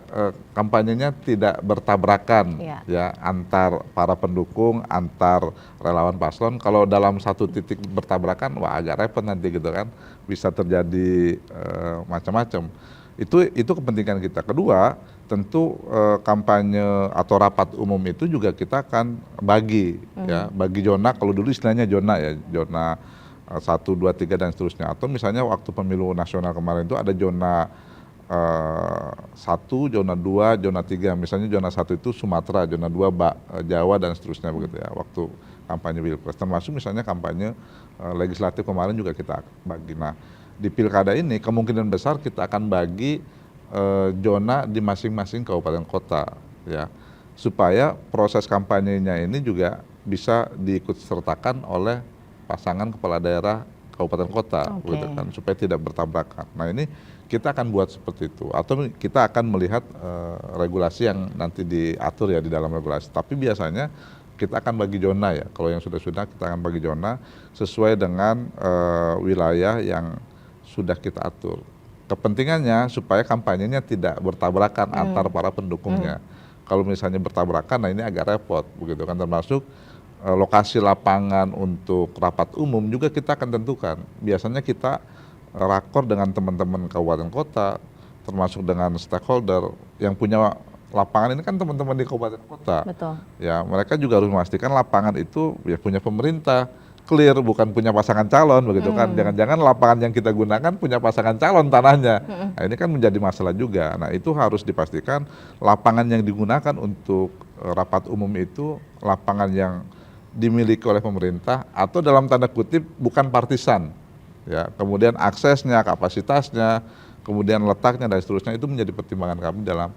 kampanyenya tidak bertabrakan ya antar para pendukung, antar relawan paslon. Kalau dalam satu titik bertabrakan, wah agak repot nanti gitu kan. Bisa terjadi macam-macam. Itu kepentingan kita. Kedua, tentu kampanye atau rapat umum itu juga kita akan bagi ya, bagi zona. Kalau dulu istilahnya zona ya, zona 1, 2, 3 dan seterusnya. Atau misalnya waktu pemilu nasional kemarin itu ada zona 1, zona 2, zona 3. Misalnya zona 1 itu Sumatera, zona 2 Jawa dan seterusnya begitu ya. Waktu kampanye Pilpres, termasuk misalnya kampanye legislatif kemarin juga kita bagi. Nah, di pilkada ini kemungkinan besar kita akan bagi zona di masing-masing kabupaten kota ya, supaya proses kampanyenya ini juga bisa diikut sertakan oleh pasangan kepala daerah kabupaten kota, gitu kan, supaya tidak bertabrakan. Nah ini kita akan buat seperti itu, atau kita akan melihat regulasi yang nanti diatur ya di dalam regulasi. Tapi biasanya kita akan bagi zona ya. Kalau yang sudah kita akan bagi zona sesuai dengan wilayah yang sudah kita atur. Kepentingannya supaya kampanyenya tidak bertabrakan antar para pendukungnya. Kalau misalnya bertabrakan, nah ini agak repot, begitu kan. Termasuk lokasi lapangan untuk rapat umum juga kita akan tentukan. Biasanya kita rakor dengan teman-teman kabupaten kota, termasuk dengan stakeholder yang punya lapangan ini kan teman-teman di kabupaten kota. Betul. Ya, mereka juga harus memastikan lapangan itu ya punya pemerintah, clear, bukan punya pasangan calon begitu kan. Jangan-jangan lapangan yang kita gunakan punya pasangan calon tanahnya. Nah, ini kan menjadi masalah juga. Nah, itu harus dipastikan lapangan yang digunakan untuk rapat umum itu lapangan yang dimiliki oleh pemerintah atau dalam tanda kutip bukan partisan. Ya, kemudian aksesnya, kapasitasnya, kemudian letaknya dan seterusnya itu menjadi pertimbangan kami dalam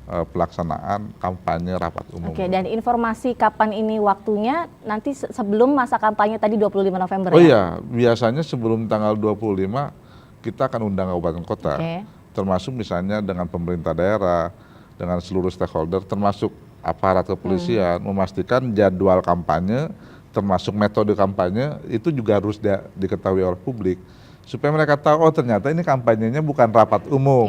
pelaksanaan kampanye rapat umum. Oke, dan informasi kapan ini waktunya nanti sebelum masa kampanye tadi 25 November ya? Oh iya, ya? Biasanya sebelum tanggal 25 kita akan undang kabupaten kota. Termasuk misalnya dengan pemerintah daerah, dengan seluruh stakeholder, termasuk aparat kepolisian, memastikan jadwal kampanye, termasuk metode kampanye, itu juga harus diketahui oleh publik. Supaya mereka tahu, oh ternyata ini kampanyenya bukan rapat umum.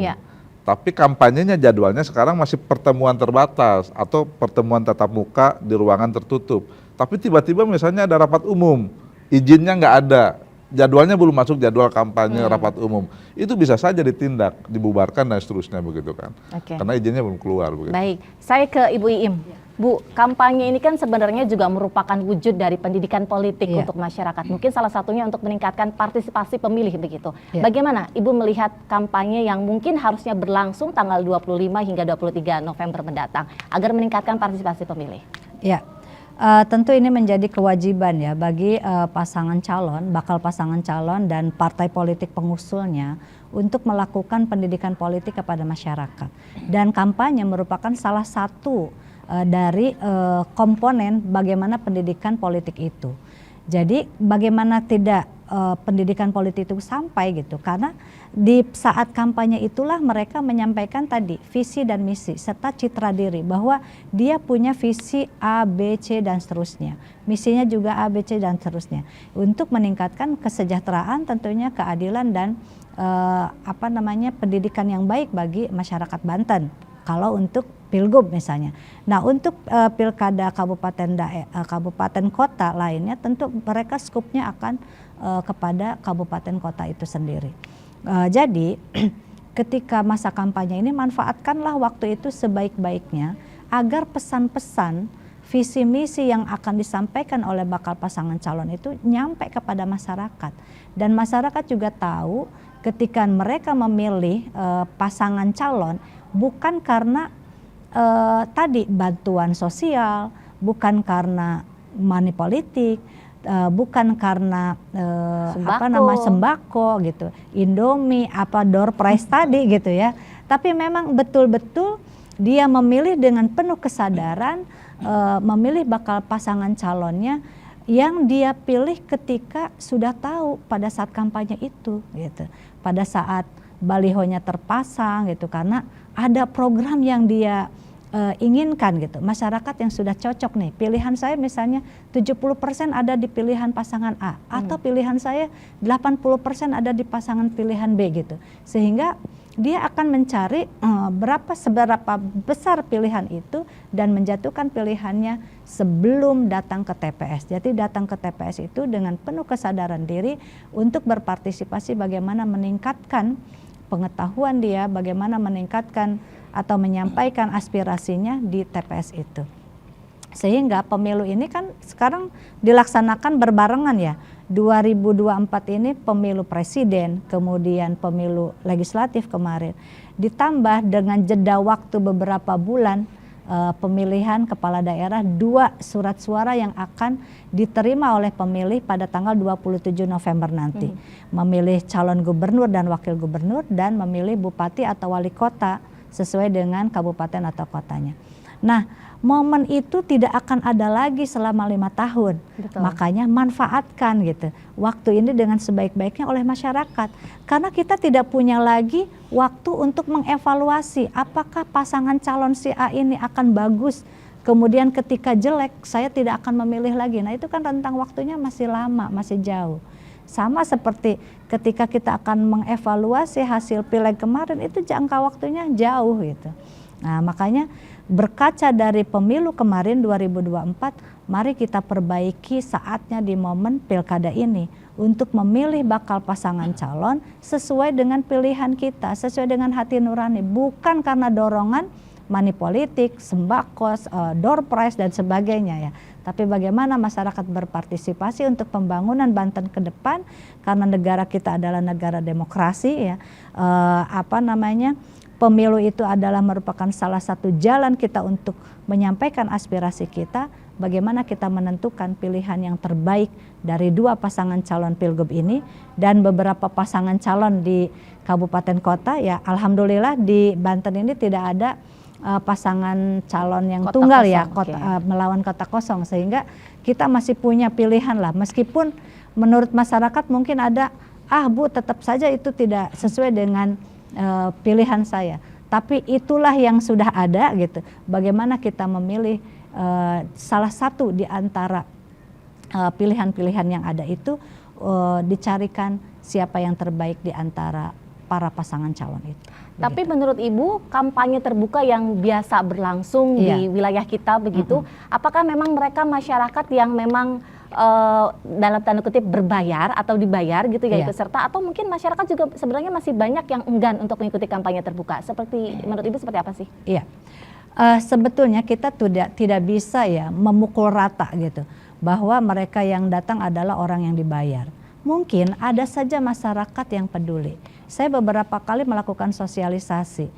Tapi kampanyenya jadwalnya sekarang masih pertemuan terbatas atau pertemuan tatap muka di ruangan tertutup. Tapi tiba-tiba misalnya ada rapat umum, izinnya nggak ada, jadwalnya belum masuk jadwal kampanye rapat umum. Itu bisa saja ditindak, dibubarkan dan seterusnya begitu kan. Karena izinnya belum keluar. Begitu. Baik, saya ke Ibu Iim. Bu, kampanye ini kan sebenarnya juga merupakan wujud dari pendidikan politik untuk masyarakat. Mungkin salah satunya untuk meningkatkan partisipasi pemilih begitu. Bagaimana Ibu melihat kampanye yang mungkin harusnya berlangsung tanggal 25 hingga 23 November mendatang agar meningkatkan partisipasi pemilih? Ya, tentu ini menjadi kewajiban ya bagi pasangan calon, bakal pasangan calon dan partai politik pengusulnya untuk melakukan pendidikan politik kepada masyarakat. Dan kampanye merupakan salah satu dari komponen bagaimana pendidikan politik itu. Jadi bagaimana tidak pendidikan politik itu sampai gitu, karena di saat kampanye itulah mereka menyampaikan tadi visi dan misi serta citra diri bahwa dia punya visi A, B, C dan seterusnya. Misinya juga A, B, C dan seterusnya untuk meningkatkan kesejahteraan, tentunya keadilan dan pendidikan yang baik bagi masyarakat Banten. Kalau untuk Pilgub misalnya. Nah, untuk pilkada kabupaten kota lainnya tentu mereka skupnya akan kepada kabupaten kota itu sendiri. Jadi ketika masa kampanye ini manfaatkanlah waktu itu sebaik-baiknya agar pesan-pesan visi misi yang akan disampaikan oleh bakal pasangan calon itu nyampe kepada masyarakat, dan masyarakat juga tahu ketika mereka memilih pasangan calon bukan karena tadi bantuan sosial, bukan karena money politik, bukan karena sembako gitu, Indomie, door prize tadi gitu ya. Tapi memang betul-betul dia memilih dengan penuh kesadaran, memilih bakal pasangan calonnya yang dia pilih ketika sudah tahu pada saat kampanye itu gitu. Pada saat balihonya terpasang gitu, karena ada program yang dia inginkan gitu. Masyarakat yang sudah cocok nih, pilihan saya misalnya 70% ada di pilihan pasangan A, atau pilihan saya 80% ada di pasangan pilihan B gitu. Sehingga dia akan mencari seberapa besar pilihan itu dan menjatuhkan pilihannya sebelum datang ke TPS. Jadi datang ke TPS itu dengan penuh kesadaran diri untuk berpartisipasi bagaimana meningkatkan pengetahuan dia, bagaimana meningkatkan atau menyampaikan aspirasinya di TPS itu. Sehingga pemilu ini kan sekarang dilaksanakan berbarengan ya. 2024 ini pemilu presiden, kemudian pemilu legislatif kemarin. Ditambah dengan jeda waktu beberapa bulan pemilihan kepala daerah, 2 surat suara yang akan diterima oleh pemilih pada tanggal 27 November nanti. Memilih calon gubernur dan wakil gubernur, dan memilih bupati atau wali kota sesuai dengan kabupaten atau kotanya. Nah, momen itu tidak akan ada lagi selama 5 tahun. Betul. Makanya manfaatkan gitu waktu ini dengan sebaik-baiknya oleh masyarakat. Karena kita tidak punya lagi waktu untuk mengevaluasi apakah pasangan calon si A ini akan bagus. Kemudian ketika jelek saya tidak akan memilih lagi. Nah, itu kan rentang waktunya masih lama, masih jauh. Sama seperti ketika kita akan mengevaluasi hasil pileg kemarin, itu jangka waktunya jauh gitu. Nah, makanya berkaca dari pemilu kemarin 2024, mari kita perbaiki saatnya di momen pilkada ini untuk memilih bakal pasangan calon sesuai dengan pilihan kita, sesuai dengan hati nurani, bukan karena dorongan money politik, sembako, door prize dan sebagainya ya. Tapi bagaimana masyarakat berpartisipasi untuk pembangunan Banten ke depan, karena negara kita adalah negara demokrasi ya. Pemilu itu adalah merupakan salah satu jalan kita untuk menyampaikan aspirasi kita, bagaimana kita menentukan pilihan yang terbaik dari 2 pasangan calon pilgub ini dan beberapa pasangan calon di kabupaten kota ya. Alhamdulillah di Banten ini tidak ada pasangan calon yang kota tunggal kosong, ya, melawan kota kosong, sehingga kita masih punya pilihan lah, meskipun menurut masyarakat mungkin ada Bu tetap saja itu tidak sesuai dengan pilihan saya, tapi itulah yang sudah ada gitu. Bagaimana kita memilih salah satu di antara pilihan-pilihan yang ada itu, dicarikan siapa yang terbaik di antara para pasangan calon itu. Tapi menurut Ibu, kampanye terbuka yang biasa berlangsung di wilayah kita begitu, apakah memang mereka masyarakat yang memang dalam tanda kutip berbayar atau dibayar gitu ya ikut serta, atau mungkin masyarakat juga sebenarnya masih banyak yang enggan untuk mengikuti kampanye terbuka? Seperti menurut Ibu seperti apa sih? Iya. Sebetulnya kita tidak bisa ya memukul rata gitu bahwa mereka yang datang adalah orang yang dibayar. Mungkin ada saja masyarakat yang peduli. Saya beberapa kali melakukan sosialisasi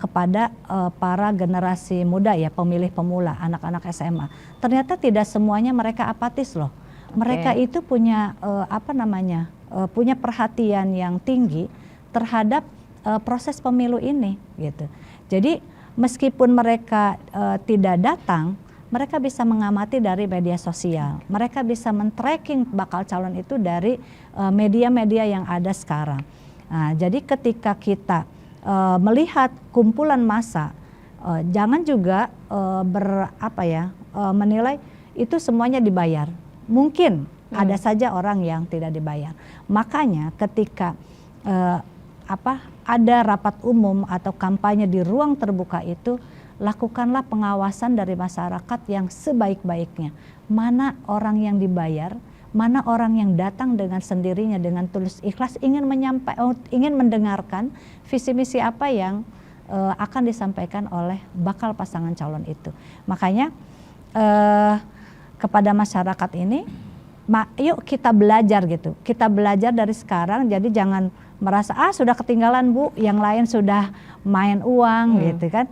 kepada para generasi muda ya, pemilih pemula, anak-anak SMA. Ternyata tidak semuanya mereka apatis loh. Mereka itu punya punya perhatian yang tinggi terhadap proses pemilu ini gitu. Jadi meskipun mereka tidak datang, mereka bisa mengamati dari media sosial. Mereka bisa men-tracking bakal calon itu dari media-media yang ada sekarang. Nah, jadi ketika kita melihat kumpulan massa, jangan juga menilai itu semuanya dibayar. Mungkin ada saja orang yang tidak dibayar. Makanya ketika ada rapat umum atau kampanye di ruang terbuka itu, lakukanlah pengawasan dari masyarakat yang sebaik-baiknya. Mana orang yang dibayar, mana orang yang datang dengan sendirinya dengan tulus ikhlas ingin ingin mendengarkan visi misi apa yang akan disampaikan oleh bakal pasangan calon itu. Makanya kepada masyarakat ini, yuk kita belajar gitu. Kita belajar dari sekarang, jadi jangan merasa sudah ketinggalan Bu, yang lain sudah main uang gitu kan.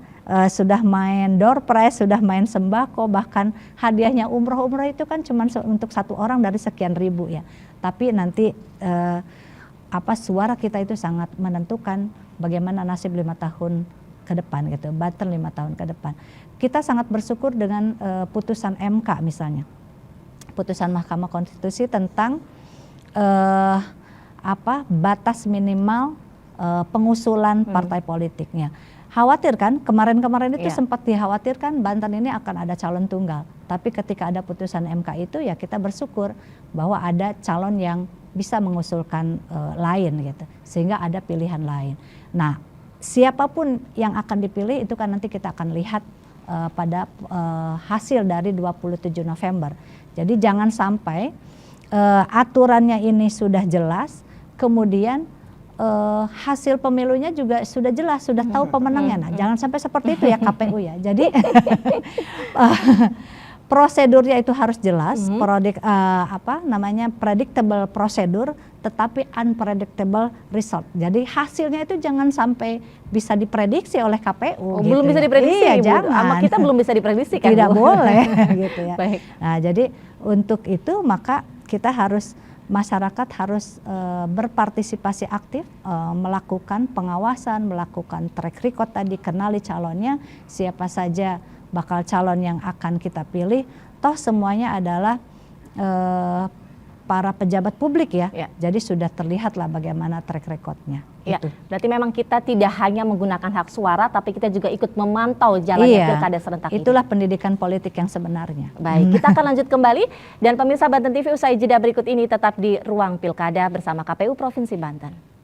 Sudah main door prize, sudah main sembako, bahkan hadiahnya umroh itu kan cuma untuk satu orang dari sekian ribu ya. Tapi nanti suara kita itu sangat menentukan bagaimana nasib 5 tahun ke depan gitu, Banten 5 tahun ke depan. Kita sangat bersyukur dengan putusan MK misalnya, putusan Mahkamah Konstitusi tentang batas minimal pengusulan partai politiknya. Khawatir kan, kemarin-kemarin itu sempat dikhawatirkan Banten ini akan ada calon tunggal. Tapi ketika ada putusan MK itu ya kita bersyukur bahwa ada calon yang bisa mengusulkan lain gitu. Sehingga ada pilihan lain. Nah, siapapun yang akan dipilih itu kan nanti kita akan lihat pada hasil dari 27 November. Jadi jangan sampai aturannya ini sudah jelas, kemudian hasil pemilunya juga sudah jelas, sudah tahu pemenangnya. Nah, jangan sampai seperti itu ya KPU ya. Jadi prosedurnya itu harus jelas, predictable prosedur, tetapi unpredictable result. Jadi hasilnya itu jangan sampai bisa diprediksi oleh KPU. Belum bisa diprediksi, iya, Bu. jangan. Sama kita belum bisa diprediksi kan, Tidak Bu? boleh gitu ya. Baik. Nah, jadi untuk itu maka kita masyarakat harus berpartisipasi aktif, melakukan pengawasan, melakukan track record tadi, kenali calonnya, siapa saja bakal calon yang akan kita pilih. Toh semuanya adalah para pejabat publik ya. Jadi sudah terlihat lah bagaimana track recordnya. Ya, berarti memang kita tidak hanya menggunakan hak suara, tapi kita juga ikut memantau jalannya pilkada serentak ini. Itulah pendidikan politik yang sebenarnya. Baik, kita akan lanjut kembali. Dan pemirsa Banten TV, usai jeda berikut ini tetap di Ruang Pilkada bersama KPU Provinsi Banten.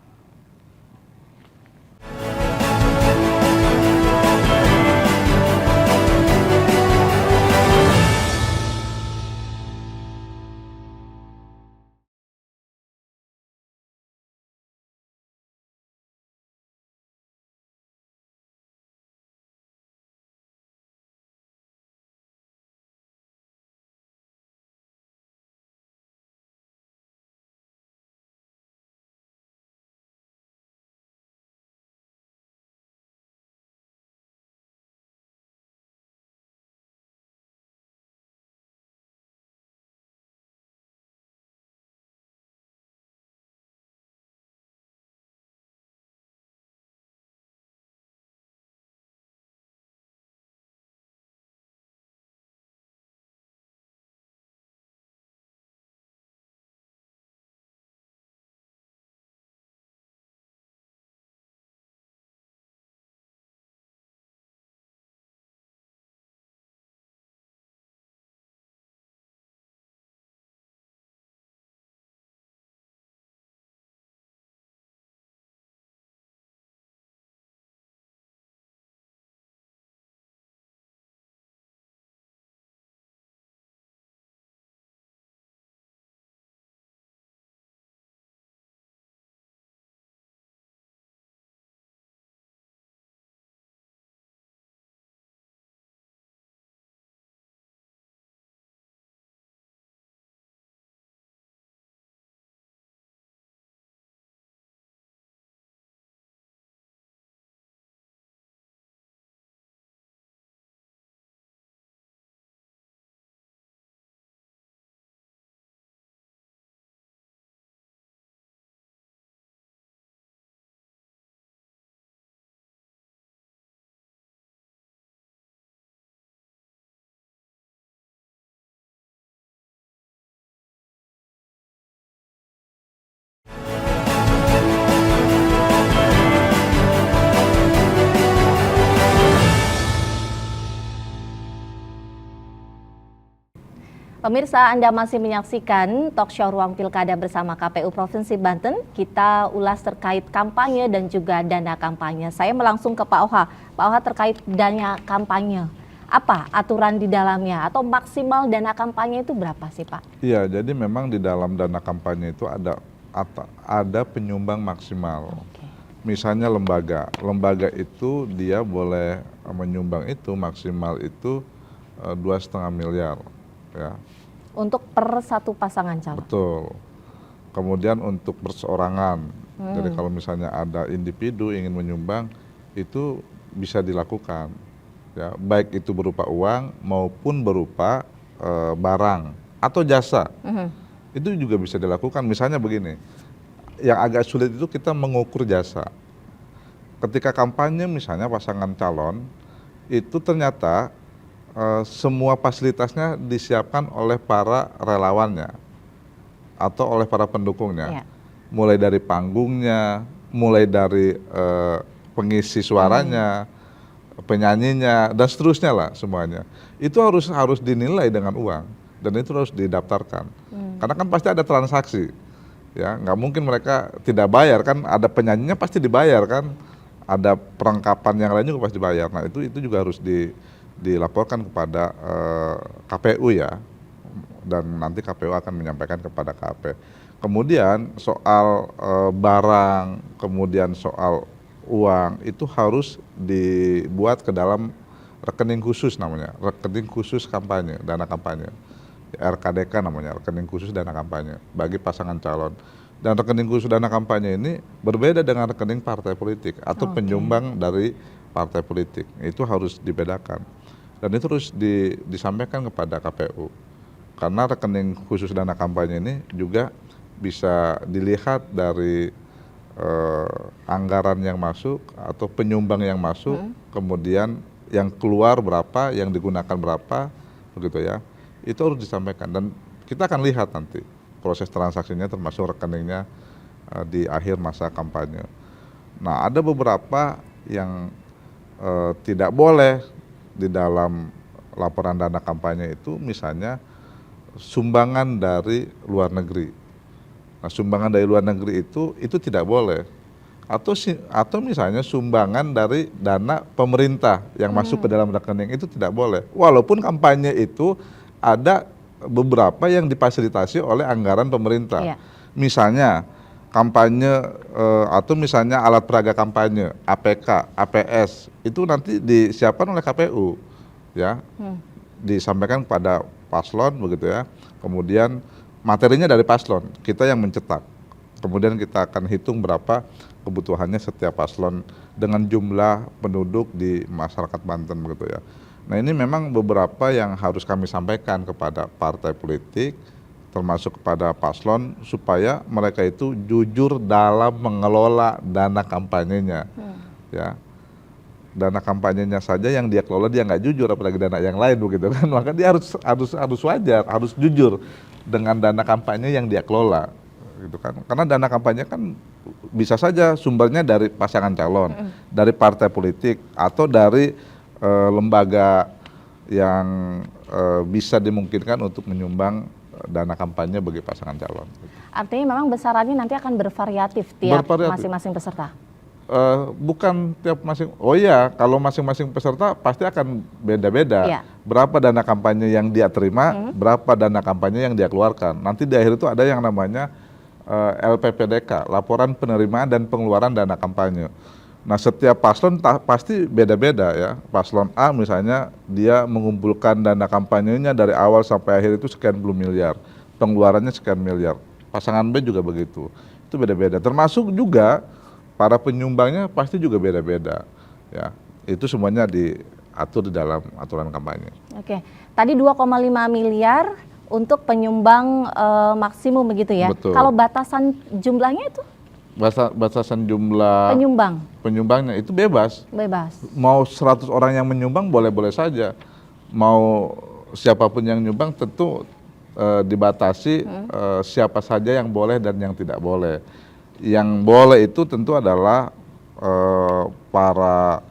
Pemirsa, Anda masih menyaksikan talk show Ruang Pilkada bersama KPU Provinsi Banten. Kita ulas terkait kampanye dan juga dana kampanye. Saya melangsung ke Pak Oha. Pak Oha, terkait dana kampanye. apa aturan di dalamnya atau maksimal dana kampanye itu berapa sih Pak? Iya, jadi memang di dalam dana kampanye itu ada penyumbang maksimal. Oke. Misalnya lembaga itu dia boleh menyumbang itu maksimal itu 2,5 miliar, ya. Untuk per satu pasangan calon. Betul. Kemudian untuk perseorangan, jadi kalau misalnya ada individu ingin menyumbang itu bisa dilakukan, ya, baik itu berupa uang maupun berupa barang atau jasa. Itu juga bisa dilakukan. Misalnya begini, yang agak sulit itu kita mengukur jasa. Ketika kampanye misalnya pasangan calon itu ternyata semua fasilitasnya disiapkan oleh para relawannya atau oleh para pendukungnya. Iya. Mulai dari panggungnya, mulai dari pengisi suaranya, penyanyinya, dan seterusnya lah semuanya. Itu harus dinilai dengan uang dan itu harus didaftarkan. Karena kan pasti ada transaksi, ya nggak mungkin mereka tidak bayar kan. Ada penyanyinya pasti dibayar kan, ada perlengkapan yang lain juga pasti dibayar. Nah itu juga harus dilaporkan kepada KPU ya, dan nanti KPU akan menyampaikan kepada KP. Kemudian soal barang, kemudian soal uang itu harus dibuat ke dalam rekening khusus namanya, rekening khusus kampanye, dana kampanye, RKDK namanya, rekening khusus dana kampanye bagi pasangan calon. Dan rekening khusus dana kampanye ini berbeda dengan rekening partai politik atau penyumbang dari partai politik. Itu harus dibedakan dan itu harus disampaikan kepada KPU. Karena rekening khusus dana kampanye ini juga bisa dilihat dari anggaran yang masuk atau penyumbang yang masuk, kemudian yang keluar berapa, yang digunakan berapa, begitu ya. Itu harus disampaikan dan kita akan lihat nanti proses transaksinya termasuk rekeningnya di akhir masa kampanye. Nah, ada beberapa yang tidak boleh di dalam laporan dana kampanye itu, misalnya sumbangan dari luar negeri. Nah, sumbangan dari luar negeri itu tidak boleh. Atau misalnya sumbangan dari dana pemerintah yang masuk ke dalam rekening itu tidak boleh. Walaupun kampanye itu ada beberapa yang difasilitasi oleh anggaran pemerintah. Iya. Misalnya kampanye atau misalnya alat peraga kampanye, APK, APS, itu nanti disiapkan oleh KPU, ya, disampaikan kepada paslon begitu ya. Kemudian materinya dari paslon, kita yang mencetak. Kemudian kita akan hitung berapa kebutuhannya setiap paslon dengan jumlah penduduk di masyarakat Banten begitu ya. Nah ini memang beberapa yang harus kami sampaikan kepada partai politik, termasuk kepada paslon, supaya mereka itu jujur dalam mengelola dana kampanyenya. Ya, dana kampanyenya saja yang dia kelola dia nggak jujur, apalagi dana yang lain begitu kan. Maka dia harus wajar, harus jujur dengan dana kampanye yang dia kelola, gitu kan. Karena dana kampanye kan bisa saja sumbernya dari pasangan calon, dari partai politik, atau dari lembaga yang bisa dimungkinkan untuk menyumbang dana kampanye bagi pasangan calon. Artinya memang besarannya nanti akan bervariatif tiap masing-masing peserta? Bukan tiap oh iya, kalau masing-masing peserta pasti akan beda-beda. Iya. Berapa dana kampanye yang dia terima, berapa dana kampanye yang dia keluarkan. Nanti di akhir itu ada yang namanya LPPDK, Laporan Penerimaan dan Pengeluaran Dana Kampanye. Nah setiap paslon pasti beda-beda ya. Paslon A misalnya dia mengumpulkan dana kampanyenya dari awal sampai akhir itu sekian puluh miliar, pengeluarannya sekian miliar. Pasangan B juga begitu, itu beda-beda. Termasuk juga para penyumbangnya pasti juga beda-beda ya. Itu semuanya diatur di dalam aturan kampanye. Oke, tadi 2,5 miliar untuk penyumbang maksimum begitu ya. Betul. Kalau batasan jumlahnya itu? Batasan jumlah penyumbangnya itu bebas. Mau 100 orang yang menyumbang boleh-boleh saja. Mau siapapun yang nyumbang tentu dibatasi siapa saja yang boleh dan yang tidak boleh. Yang boleh itu tentu adalah para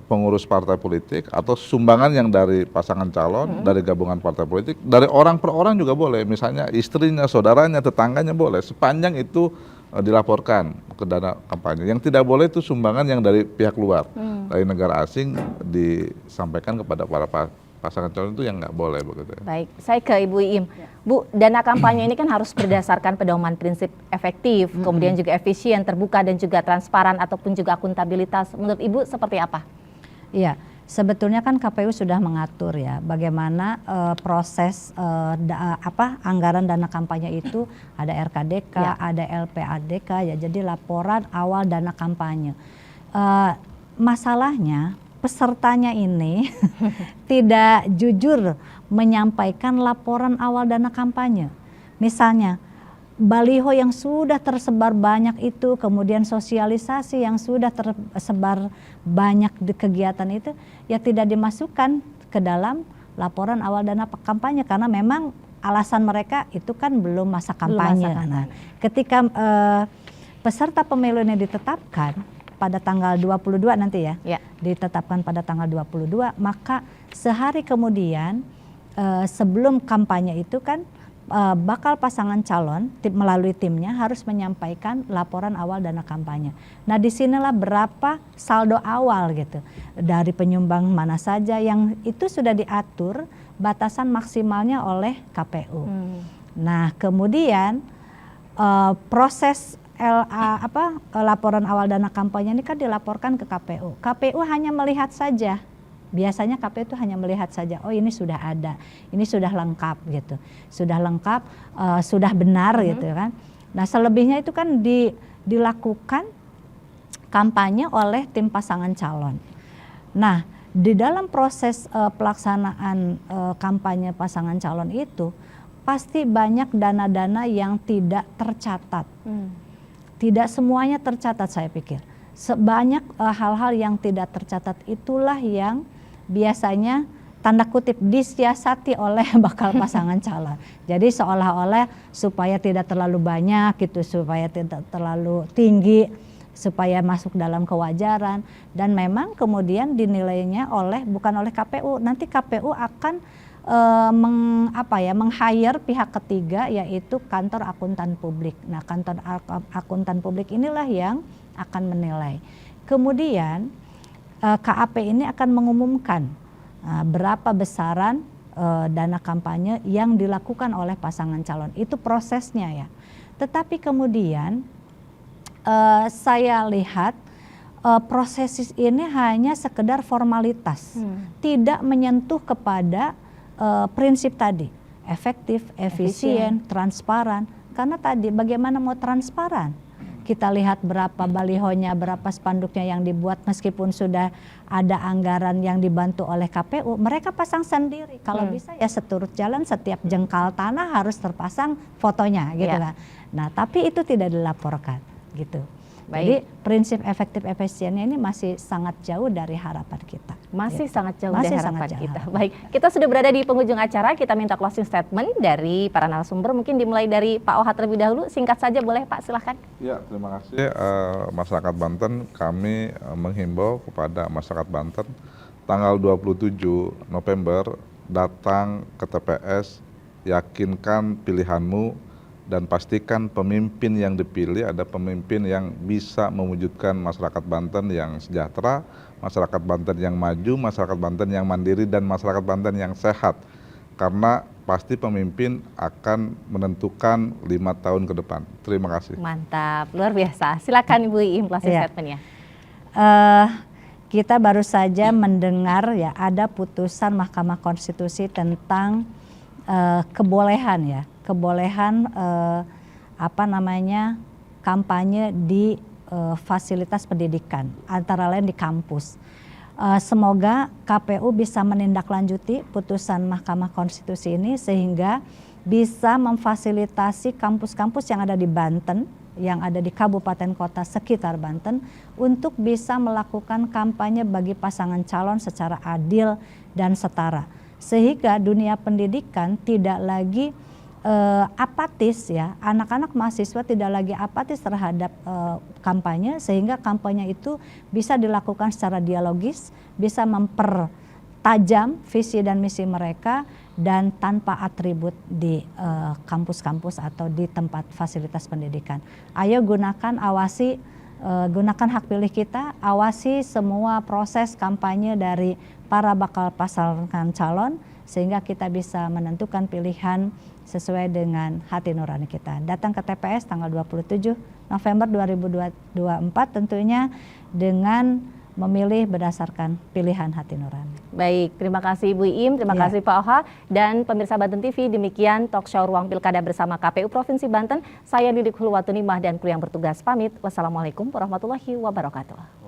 pengurus partai politik atau sumbangan yang dari pasangan calon, dari gabungan partai politik, dari orang per orang juga boleh, misalnya istrinya, saudaranya, tetangganya boleh, sepanjang itu dilaporkan ke dana kampanye. Yang tidak boleh itu sumbangan yang dari pihak luar. dari negara asing disampaikan kepada para pasangan calon itu yang nggak boleh begitu. Baik, saya ke Ibu Iim. Bu, dana kampanye ini kan harus berdasarkan pedoman prinsip efektif, kemudian juga efisien, terbuka dan juga transparan ataupun juga akuntabilitas. Menurut Ibu seperti apa? Iya, sebetulnya kan KPU sudah mengatur ya bagaimana proses anggaran dana kampanye itu, ada RKDK, ada LPADK ya. Jadi laporan awal dana kampanye. Masalahnya pesertanya ini tidak jujur menyampaikan laporan awal dana kampanye. Misalnya baliho yang sudah tersebar banyak itu, kemudian sosialisasi yang sudah tersebar banyak di kegiatan itu, ya tidak dimasukkan ke dalam laporan awal dana kampanye karena memang alasan mereka itu kan belum masa kampanye. Nah, ketika peserta pemilu ini ditetapkan pada tanggal 22 nanti ya, ditetapkan pada tanggal 22, maka sehari kemudian sebelum kampanye itu kan bakal pasangan calon melalui timnya harus menyampaikan laporan awal dana kampanye. Nah, disinilah berapa saldo awal gitu dari penyumbang mana saja yang itu sudah diatur batasan maksimalnya oleh KPU. Nah, kemudian proses laporan awal dana kampanye ini kan dilaporkan ke KPU. KPU hanya melihat saja. Biasanya KPU itu hanya melihat saja, oh ini sudah ada, ini sudah lengkap gitu, sudah lengkap, sudah benar gitu kan. Nah, selebihnya itu kan dilakukan kampanye oleh tim pasangan calon. Nah, di dalam proses pelaksanaan kampanye pasangan calon itu pasti banyak dana-dana yang tidak tercatat. Tidak semuanya tercatat, saya pikir. Sebanyak hal-hal yang tidak tercatat itulah yang biasanya tanda kutip disiasati oleh bakal pasangan calon. Jadi seolah-olah supaya tidak terlalu banyak gitu, supaya tidak terlalu tinggi, supaya masuk dalam kewajaran, dan memang kemudian dinilainya bukan oleh KPU. Nanti KPU akan meng-hire pihak ketiga, yaitu kantor akuntan publik. Nah, kantor akuntan publik inilah yang akan menilai. Kemudian KAP ini akan mengumumkan berapa besaran dana kampanye yang dilakukan oleh pasangan calon. Itu prosesnya ya. Tetapi kemudian saya lihat proses ini hanya sekedar formalitas, tidak menyentuh kepada prinsip tadi, efektif, efisien, transparan. Karena tadi bagaimana mau transparan? Kita lihat berapa balihonya, berapa spanduknya yang dibuat, meskipun sudah ada anggaran yang dibantu oleh KPU, mereka pasang sendiri. Kalau bisa ya seturut jalan, setiap jengkal tanah harus terpasang fotonya gitu kan. Nah, tapi itu tidak dilaporkan gitu. Jadi prinsip efektif efisiennya ini masih sangat jauh dari harapan kita. Masih sangat jauh dari harapan kita. Baik, kita sudah berada di penghujung acara. Kita minta closing statement dari para narasumber. Mungkin dimulai dari Pak Oha terlebih dahulu. Singkat saja boleh Pak, silahkan. Ya, terima kasih masyarakat Banten. Kami menghimbau kepada masyarakat Banten tanggal 27 November datang ke TPS, yakinkan pilihanmu, dan pastikan pemimpin yang dipilih ada pemimpin yang bisa mewujudkan masyarakat Banten yang sejahtera, masyarakat Banten yang maju, masyarakat Banten yang mandiri, dan masyarakat Banten yang sehat. Karena pasti pemimpin akan menentukan 5 tahun ke depan. Terima kasih. Mantap, luar biasa. Silakan Ibu Iim closing statement-nya. Kita baru saja mendengar ya ada putusan Mahkamah Konstitusi tentang kebolehan kampanye di fasilitas pendidikan, antara lain di kampus. Semoga KPU bisa menindaklanjuti putusan Mahkamah Konstitusi ini sehingga bisa memfasilitasi kampus-kampus yang ada di Banten, yang ada di kabupaten kota sekitar Banten, untuk bisa melakukan kampanye bagi pasangan calon secara adil dan setara. Sehingga dunia pendidikan tidak lagi apatis ya, anak-anak mahasiswa tidak lagi apatis terhadap kampanye, sehingga kampanye itu bisa dilakukan secara dialogis, bisa mempertajam visi dan misi mereka, dan tanpa atribut di kampus-kampus atau di tempat fasilitas pendidikan. Ayo gunakan, awasi gunakan hak pilih kita, awasi semua proses kampanye dari para bakal pasangan calon sehingga kita bisa menentukan pilihan sesuai dengan hati nurani kita. Datang ke TPS tanggal 27 November 2024 tentunya dengan memilih berdasarkan pilihan hati nurani. Baik, terima kasih Bu Iim, terima kasih Pak Oha, dan pemirsa Banten TV, demikian talk show Ruang Pilkada bersama KPU Provinsi Banten. Saya Lilik Hulwatunimah dan kru yang bertugas pamit. Wassalamualaikum warahmatullahi wabarakatuh.